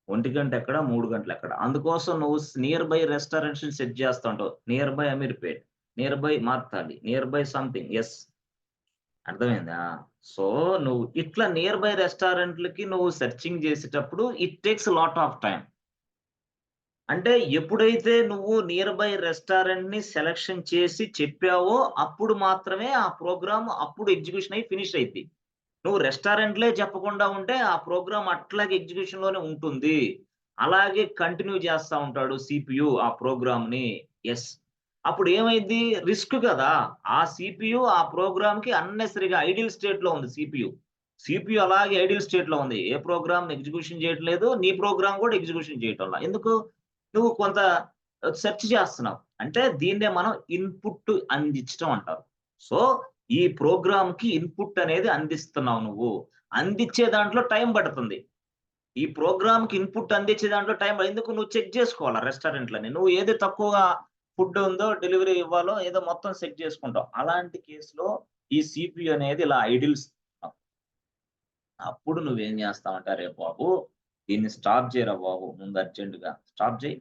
1 గంట ఎక్కడ? 3 గంటలెక్కడ? అందుకోసం నువ్వు నియర్ బై రెస్టారెంట్స్‌ని సెట్ చేస్తా ఉంటావు. Near by Ameerpet, near by మార్తాలి, నియర్ బై సంథింగ్. అర్థమైందా? సో, నువ్వు ఇట్లా నియర్ బై రెస్టారెంట్‌లకి నువ్వు సెర్చింగ్ చేసేటప్పుడు it takes lot of time. అంటే ఎప్పుడైతే నువ్వు నియర్ బై రెస్టారెంట్‌ని సెలక్షన్ చేసి చెప్పావో అప్పుడు మాత్రమే ఆ ప్రోగ్రామ్ అప్పుడు ఎగ్జిక్యూషన్ అయ్యి ఫినిష్ అయిద్ది. నువ్వు రెస్టారెంట్‌లే చెప్పకుండా ఉంటే ఆ ప్రోగ్రామ్ అట్లాగే ఎగ్జిక్యూషన్‌లోనే ఉంటుంది. అలాగే కంటిన్యూ చేస్తా ఉంటాడు సీపీయూ ఆ ప్రోగ్రామ్‌ని. యెస్. అప్పుడు ఏమైద్ది? రిస్క్ కదా! ఆ సీపీయూ ఆ ప్రోగ్రామ్‌కి అన్నెసెసరీగా ఐడిల్ స్టేట్‌లో ఉంది సీపీయూ. సీపీయూ అలాగే ఐడిల్ స్టేట్‌లో ఉంది. ఏ ప్రోగ్రామ్‌ని ఎగ్జిక్యూషన్ చేయట్లేదు. నీ ప్రోగ్రామ్ కూడా ఎగ్జిక్యూషన్ చేయటంలా. ఎందుకు? నువ్వు కొంత సెర్చ్ చేస్తున్నావు. అంటే దీన్నే మనం ఇన్‌పుట్ అందించటం అంటారు. సో, ఈ ప్రోగ్రామ్‌కి ఇన్‌పుట్ అనేది అందిస్తున్నావు నువ్వు. అందించే దాంట్లో టైం పడుతుంది. ఈ ప్రోగ్రామ్‌కి ఇన్‌పుట్ అందించే దాంట్లో ఎందుకు నువ్వు చెక్ చేసుకోవాలా రెస్టారెంట్‌లని. నువ్వు ఏది తక్కువగా ఫుడ్ ఉందో డెలివరీ ఇవ్వాలో ఏదో మొత్తం సెట్ చేసుకుంటావు. అలాంటి కేస్‌లో ఈ సీపీయూ అనేది ఇలా ఐడిల్స్ అప్పుడు నువ్వేం చేస్తావంటే, "అరే బాబు! దీన్ని స్టాప్ చేయరా బాబు ముందు అర్జెంట్‌గా. స్టాప్ చెయి.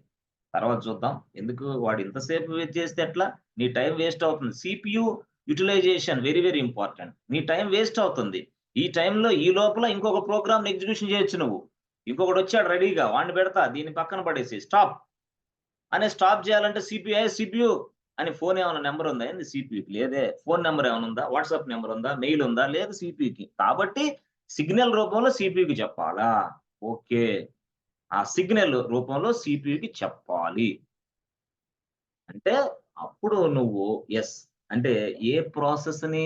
తర్వాత చూద్దాం. ఎందుకు వాడు ఇంతసేపు వెయిట్ చేస్తే ఎట్లా? నీ టైం వేస్ట్ అవుతుంది." CPU utilization very very important. నీ టైం వేస్ట్ అవుతుంది. ఈ టైంలో ఈ లోపల ఇంకొక ప్రోగ్రామ్‌ని ఎగ్జిక్యూషన్ చేయొచ్చు నువ్వు. ఇంకొకడొచ్చాడు రెడీగా వాడిని పెడతా దీన్ని పక్కన పడేసేయి. స్టాప్ స్టాప్ చేయాలంటే సీపీయూ అని ఫోన్ ఏమన్నా నంబర్ ఉందా ఏంది సీపీయూకి? లేదే. ఫోన్ నంబర్ ఏమైనా ఉందా? వాట్సాప్ నంబర్ ఉందా? మెయిల్ ఉందా? లేదు సీపీయూకి. కాబట్టి సిగ్నల్ రూపంలో సీపీయూకి చెప్పాలా? ఓకే. ఆ సిగ్నల్ రూపంలో సీపీయూకి చెప్పాలి. అంటే అప్పుడు నువ్వు యెస్. అంటే ఏ ప్రాసెస్‌ని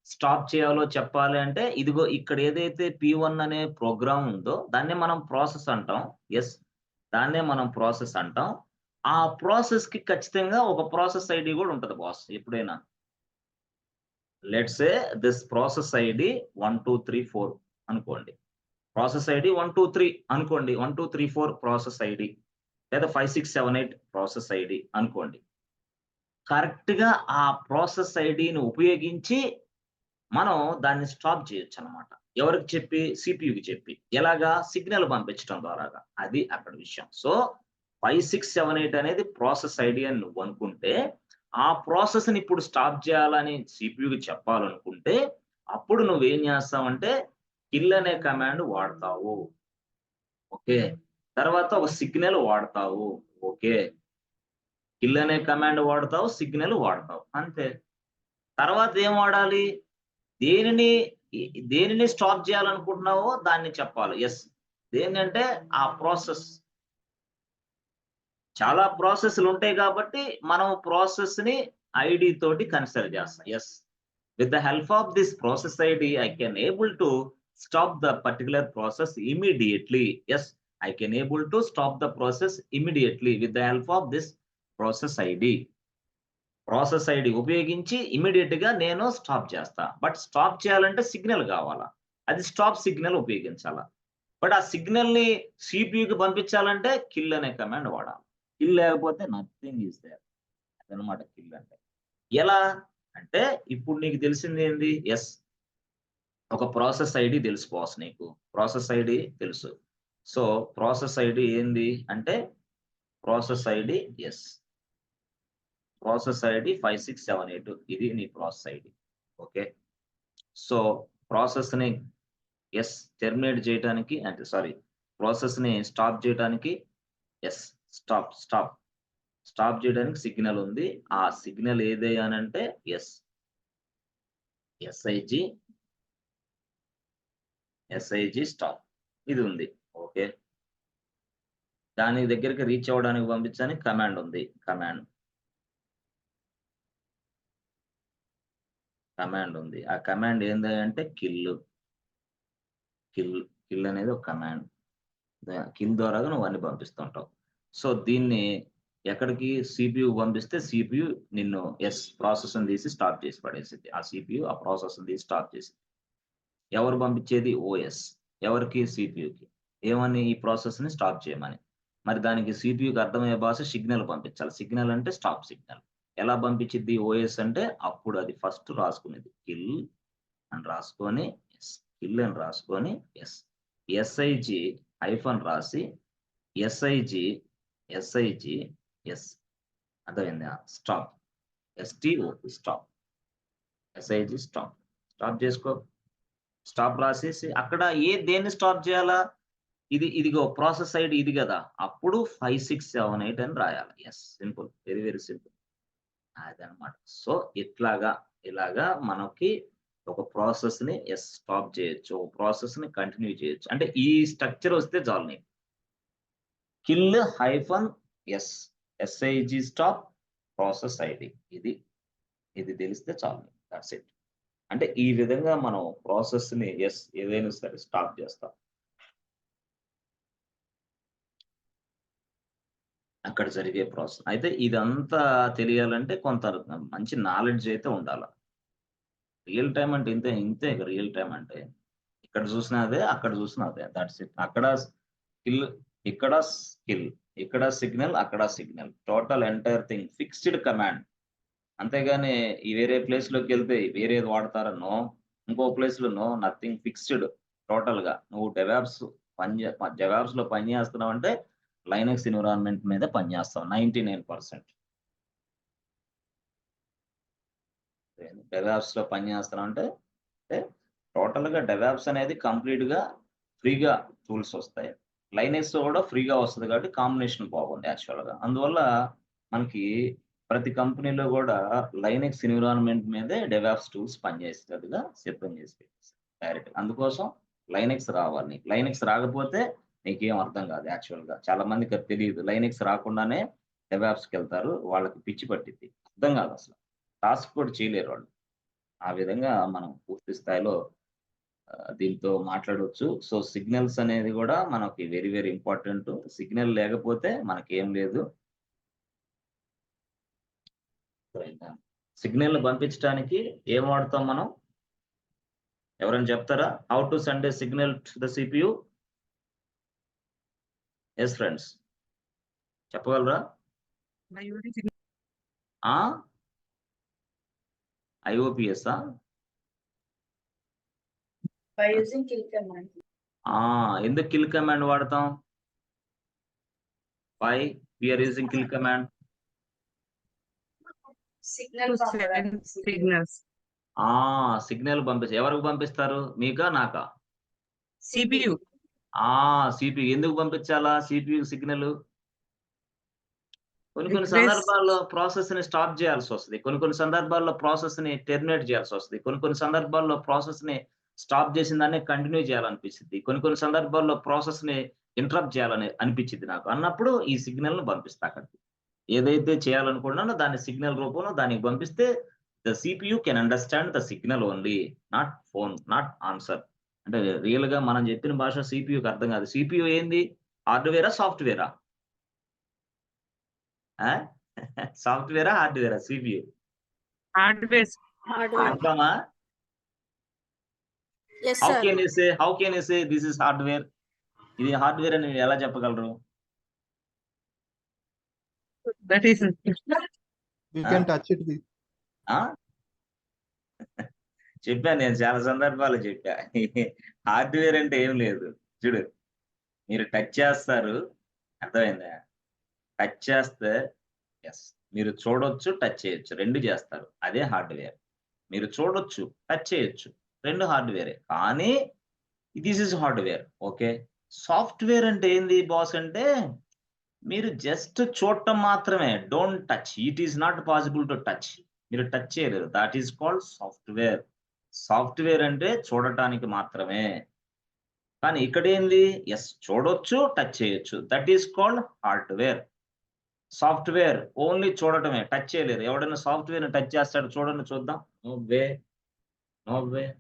స్టాప్ చేయాలో చెప్పాలి అంటే, ఇదిగో ఇక్కడ ఏదైతే P1 అనే ప్రోగ్రామ్ ఉందో దాన్నే మనం ప్రాసెస్ అంటాం. యెస్. దాన్నే మనం ప్రాసెస్ అంటాం. ఆ ప్రాసెస్‌కి ఖచ్చితంగా ఒక ప్రాసెస్ ఐడీ గూడా ఉంటది బాస్ ఎప్పుడైనా. Let's say this process ID 1, 2, 3, 4 అనుకోండి. ప్రాసెస్ ఐడీ 1, 2, 3 అనుకోండి. 1, 2, 3, 4 ప్రాసెస్ ఐడీ లేదా 5, 6, 7, 8 ప్రాసెస్ ఐడీ అనుకోండి. కరెక్ట్‌గా ఆ ప్రాసెస్ ఐడీని ఉపయోగించి మనం దాన్ని స్టాప్ చేయొచ్చనమాట. ఎవరికి చెప్పి? సీపీయూకి చెప్పి. ఎలాగా? సిగ్నల్ పంపించటం ద్వారాగా. అది అక్కడ విషయం. సో, 5, 6, 7, 8 అనేది ప్రాసెస్ ఐడీ అని నువ్వనుకుంటే, ఆ ప్రాసెస్ ని ఇప్పుడు స్టాప్ చేయాలని సిపియూకి చెప్పాలనుకుంటే అప్పుడు నువ్వేం చేస్తావంటే కిల్ అనే కమాండ్ వాడతావు. ఓకే. తర్వాత ఒక సిగ్నల్ వాడతావు. ఓకే. కిల్ అనే కమాండ్ వాడతావు, సిగ్నల్ వాడతావు. అంతే. తర్వాత ఏం వాడాలి? దేనిని దేనిని స్టాప్ చేయాలనుకుంటున్నావో దాన్ని చెప్పాలి. యెస్. దేన్నంటే ఆ ప్రాసెస్. చాలా ప్రాసెస్‌లుంటాయి కాబట్టి మనం ప్రాసెస్‌ని ఐడీ తోటి కన్సిడర్ చేస్తాం. Yes. With the help of this process ID I can able to stop the particular process immediately. Yes. I can able to stop the process immediately with the help of this process ID. Process ID ఉపయోగించి ఇమ్మీడియేట్‌గా నేను stop చేస్తా. But stop చేయాలంటే signal కావాలా. అది stop signal ఉపయోగించాలా. But ఆ సిగ్నల్‌ని సిపియూకి పంపించాలంటే కిల్ అనే కమాండ్ వాడాలి. కిల్ లేకపోతే నథింగ్ ఈస్ దేర్. అదనమాట కిల్ అంటే. ఎలా? అంటే ఇప్పుడు నీకు తెలిసిందేంది? యెస్. ఒక ప్రాసెస్ ఐడి తెలుసు బాస్ నీకు. ప్రాసెస్ ఐడి తెలుసు. సో, ప్రాసెస్ ఐడి ఏంది అంటే process ID yes. Process ID 5678 ఇది నీ ప్రాసెస్ ఐడి. ఓకే. సో, ప్రాసెస్‌ని యెస్ టెర్మినేట్ చేయటానికి అంటే సారీ ప్రాసెస్‌ని స్టాప్ చేయటానికి యెస్ స్టాప్. స్టాప్ చేయడానికి సిగ్నల్ ఉంది. ఆ సిగ్నల్ ఏది అనంటే యెస్. SIG stop. ఇది ఉంది. ఓకే. దాని దగ్గరికి రీచ్ అవ్వడానికి పంపించడానికి కమాండ్ ఉంది. కమాండ్ ఉంది. ఆ కమాండ్ ఏంది అంటే కిల్ అనేది ఒక కమాండ్. కిల్ ద్వారాగా నువ్వు అన్ని పంపిస్తుంటావు. సో, దీన్ని ఎక్కడికి సిపియూకి పంపిస్తే సిపియూ నిన్ను యెస్ ప్రాసెస్‌ని తీసి స్టాప్ చేసి పడేసిద్ది. ఆ సిపియూ ఆ ప్రాసెస్‌ని తీసి స్టాప్ చేసిద్ది. ఎవరు పంపించేది? ఓఎస్. ఎవరికి? సిపియూకి. ఏమని? ఈ ప్రాసెస్‌ని స్టాప్ చేయమని. మరి దానికి సిపియూకి అర్థమయ్యే భాష సిగ్నల్ పంపించాలి. సిగ్నల్ అంటే స్టాప్ సిగ్నల్. ఎలా పంపించిద్ది ఓఎస్ అంటే అప్పుడు అది ఫస్ట్ రాసుకునేది. కిల్ అని రాసుకొని యెస్. కిల్ అని రాసుకొని యెస్. ఎస్ఐజి హైఫన్ రాసి ఎస్ఐజి యెస్. అర్థమైందా? Stop. STOP stop. SIG stop. Stop చేసుకో. స్టాప్ రాసేసి అక్కడ దేన్ని స్టాప్ చేయాలా? ఇదిగో ప్రాసెస్ ఐడి ఇది గదా! అప్పుడు 5678 అని రాయాలి. Yes. Simple. Very, very simple. అదనమాట. సో, ఇలాగా మనకి ఒక ప్రాసెస్‌ని యెస్ స్టాప్ చేయొచ్చు. ఒక ప్రాసెస్‌ని కంటిన్యూ చేయొచ్చు. అంటే ఈ స్ట్రక్చర్ వస్తే చాలు నీకు. Kill hyphen yes. SIG stop process ID. ఇది తెలిస్తే చాలు. That's it. అంటే ఈ విధంగా మనం ప్రాసెస్‌ని యెస్ ఏదైనా సరే స్టాప్ చేస్తాం. అక్కడ జరిగే ప్రాసెస్. అయితే ఇదంతా తెలియాలంటే కొంత మంచి నాలెడ్జ్ అయితే ఉండాల. రియల్ టైమ్ అంటే ఇంతే రియల్ టైమ్ అంటే. ఇక్కడ చూసినా అదే, అక్కడ చూసినా అదే. That's it. అక్కడ స్కిల్, ఇక్కడ స్కిల్, ఇక్కడ సిగ్నల్, అక్కడ signal. Total entire thing fixed command. అంతేగాని ఈ వేరే ప్లేస్‌లోకెళ్తే వేరేది వాడతారా? నో. ఇంకో ప్లేస్‌లో నో. నథింగ్ ఫిక్స్డ్ టోటల్‌గా. నువ్వు డెవాప్స్‌లో పని చేస్తున్నావంటే లైనక్స్ ఎన్విరాన్మెంట్ మీద పనిచేస్తావు 99%. డెవాప్స్‌లో పని చేస్తున్నావంటే అంటే టోటల్‌గా డెవాప్స్ అనేది కంప్లీట్‌గా ఫ్రీగా టూల్స్ వస్తాయి. లైనక్స్‌లో కూడా ఫ్రీగా వస్తది కాబట్టి కాంబినేషన్ బాగుంది యాక్చువల్‌గా. అందువల్ల మనకి ప్రతి కంపెనీలో గూడా లైనక్స్ ఎన్విరాన్మెంట్ మీదే డెవాప్స్ టూల్స్ పనిచేసేటట్టుగా సిద్ధం చేసి పెట్టేసారు డైరెక్ట్‌గా. అందుకోసం లైనక్స్ రావాలి నీకు. లైనక్స్ రాకపోతే నీకేం అర్థం కాదు యాక్చువల్‌గా. చాలా మందికి అది తెలీదు. లైనక్స్ రాకుండానే డెవాప్స్‌కెళ్తారు. వాళ్ళకి పిచ్చి పట్టిద్ది. అర్థం కాదసల. టాస్క్ కూడా చేయలేరు వాళ్ళు. ఆ విధంగా మనం పూర్తి స్థాయిలో దీంతో మాట్లాడొచ్చు. సో, సిగ్నల్స్ అనేది గూడా మనకి వెరీ, వెరీ ఇంపార్టెంటు. సిగ్నల్ లేకపోతే మనకేం లేదు. అర్థమైందా? సిగ్నల్‌ని పంపించటానికి ఏం వాడతాం మనం? ఎవరైనా చెప్తారా? How to send a signal to the CPU? Yes friends. చెప్పగలరా? ఆ? ఐఓపీఎస్సా? By using kill command. ఆ! ఎందుకు కిల్ కమాండ్ వాడతాం? Why we are using kill command? Signal to send signals. Signal పంపిస్తారు. ఎవరికి పంపిస్తారు? మీకా నాకా? CPU. సిపియు. ఎందుకు పంపించాలా సిపియు సిగ్నల్? కొన్ని Request. సందర్భాల్లో ప్రాసెస్ ని స్టాప్ చేయాల్సి వస్తుంది. కొన్ని సందర్భాల్లో ప్రాసెస్ ని టెర్మినేట్ చేయాల్సి వస్తుంది. కొన్ని సందర్భాల్లో ప్రాసెస్ ని స్టాప్ చేసిన దాన్ని కంటిన్యూ చేయాలనిపిస్తుంది. కొన్ని సందర్భాల్లో ప్రాసెస్ ని ఇంటరప్ట్ చేయాలని అనిపించింది నాకు. అన్నప్పుడు ఈ సిగ్నల్ ను పంపిస్తా అక్కడికి. ఏదైతే చేయాలనుకున్నానో దాన్ని సిగ్నల్ రూపంలో దానికి పంపిస్తే the CPU can understand the signal only, not phone, not answer. అంటే రియల్ గా మనం చెప్పిన భాష సిపియుకి అర్థం కాదు. సిపియు ఏంది? హార్డ్వేరా సాఫ్ట్వేరా? సాఫ్ట్వేరా హార్డ్వేరా సిపియు? Hardware. కన్ఫర్మా? Yes, how sir. Can you say this is hardware? ఇది హార్డ్వేర్ అని ఎలా చెప్పగలరు? That is. We can touch it with. చెప్పాను నేను చాలా సందర్భాలు చెప్పా. హార్డ్వేర్ అంటే ఏం లేదు. చూడు, మీరు టచ్ చేస్తారు, అర్థమైందా? టచ్ చేస్తే ఎస్, మీరు చూడొచ్చు, టచ్ చేయొచ్చు, రెండు చేస్తారు. అదే హార్డ్వేర్. మీరు చూడొచ్చు, టచ్ చేయొచ్చు, రెండు హార్డ్వేరే. కానీ this is hardware. Okay. Software అంటే ఏంది బాస్ అంటే మీరు జస్ట్ చూడటం మాత్రమే. Don't touch. It is not possible to touch. మీరు టచ్ చేయలేరు. That is called software. Software అంటే చూడటానికి మాత్రమే. కానీ ఇక్కడ ఏంది? ఎస్, చూడొచ్చు, టచ్ చేయొచ్చు. That is called hardware. Software only చూడటమే, టచ్ చేయలేరు. ఎవడైనా సాఫ్ట్వేర్ టచ్ చేస్తాడు? చూడండి చూద్దాం. No way.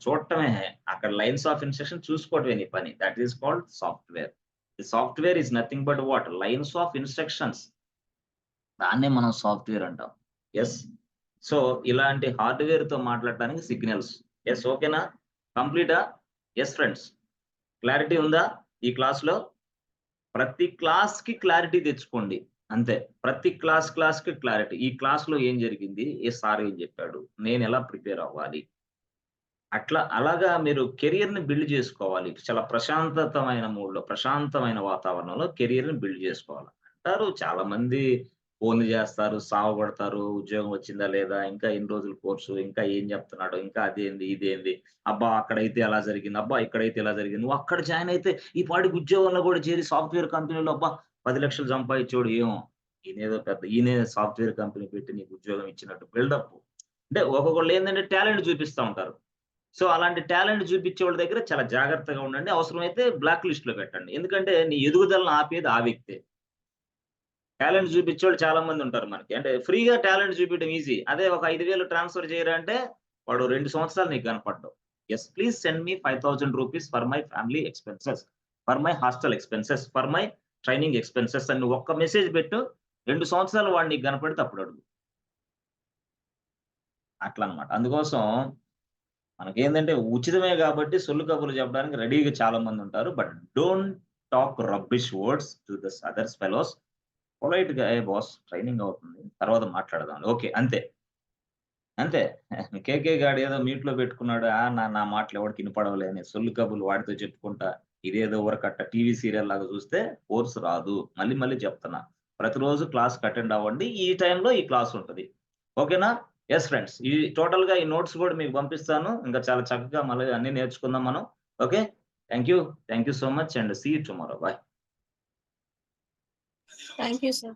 చూడటమే. అక్కడ లైన్స్ ఆఫ్ ఇన్స్ట్రక్షన్ చూసుకోవటమే నీ పని. That is called software. The software is nothing but what? Lines of instructions. దాన్నే మనం సాఫ్ట్వేర్ అంటాం. ఎస్. సో ఇలాంటి హార్డ్వేర్ తో మాట్లాడటానికి సిగ్నల్స్. ఎస్, ఓకేనా? కంప్లీటా? ఎస్ ఫ్రెండ్స్, క్లారిటీ ఉందా ఈ క్లాస్ లో? ప్రతి క్లాస్ కి క్లారిటీ తెచ్చుకోండి అంతే. ప్రతి క్లాస్ కి క్లారిటీ. ఈ క్లాస్ లో ఏం జరిగింది, ఏ సార్ ఏం చెప్పాడు, నేను ఎలా ప్రిపేర్ అవ్వాలి, అలాగా మీరు కెరియర్ ని బిల్డ్ చేసుకోవాలి. చాలా ప్రశాంతమైన మూడ్ లో, ప్రశాంతమైన వాతావరణంలో కెరియర్ ని బిల్డ్ చేసుకోవాలి అంటారు. చాలా మంది ఫోన్లు చేస్తారు, సావగొడతారు, ఉద్యోగం వచ్చిందా లేదా, ఇంకా ఎన్ని రోజుల కోర్సు, ఇంకా ఏం చెప్తున్నాడు, ఇంకా అదేంది ఇదేంది, అబ్బా అక్కడైతే ఎలా జరిగింది, అబ్బా ఇక్కడైతే ఎలా జరిగింది, నువ్వు అక్కడ జాయిన్ అయితే ఈ పాటికి ఉద్యోగంలో కూడా చేరి సాఫ్ట్వేర్ కంపెనీలో అబ్బా 10 లక్షలు సంపాదించోడు ఏమో, ఈయనే సాఫ్ట్వేర్ కంపెనీ పెట్టి నీకు ఉద్యోగం ఇచ్చినట్టు బిల్డప్. అంటే ఒక్కొక్కళ్ళు ఏంటంటే టాలెంట్ చూపిస్తూ ఉంటారు. సో అలాంటి టాలెంట్ చూపించే వాళ్ళ దగ్గర చాలా జాగ్రత్తగా ఉండండి. అవసరమైతే బ్లాక్ లిస్ట్ లో పెట్టండి. ఎందుకంటే నీ ఎదుగుదలను ఆపేది ఆ వ్యక్తే. టాలెంట్ చూపించేవాళ్ళు చాలా మంది ఉంటారు మనకి. అంటే ఫ్రీగా టాలెంట్ చూపించడం ఈజీ. అదే ఒక 5,000 ట్రాన్స్ఫర్ చేయరంటే వాడు 2 సంవత్సరాలు నీకు కనపడ్డావు. ఎస్, please send me 5,000 rupees for my family expenses, for my hostel expenses, for my training expenses అని ఒక్క మెసేజ్ పెట్టు. 2 సంవత్సరాలు వాడు నీకు కనపడితే అప్పుడు అడుగు. అట్లా అనమాట. అందుకోసం మనకేంటంటే ఉచితమే కాబట్టి సొల్లు కబుర్లు చెప్పడానికి రెడీగా చాలా మంది ఉంటారు. But don't talk rubbish words to this others fellows. Polite గా ఏ బాస్ ట్రైనింగ్ అవుతుంది, తర్వాత మాట్లాడదాం. ఓకే, అంతే. కేకే గాడు ఏదో మీట్ లో పెట్టుకున్నాడు, నా మాటలు ఎవరికి వినపడవలే అని సొల్లు కబుర్లు వాడితో చెప్పుకుంటా ఇదేదో ఊరకట్ట టీవీ సీరియల్ లాగా చూస్తే కోర్సు రాదు. మళ్ళీ చెప్తున్నా, ప్రతిరోజు క్లాస్ అటెండ్ అవ్వండి. ఈ టైంలో ఈ క్లాస్ ఉంటుంది. ఓకేనా? ఎస్ ఫ్రెండ్స్, ఈ టోటల్ గా ఈ నోట్స్ కూడా మీకు పంపిస్తాను. ఇంకా చాలా చక్కగా మళ్ళీ అన్ని నేర్చుకుందాం మనం. Okay, thank you so much and see you tomorrow. Bye. Thank you, sir.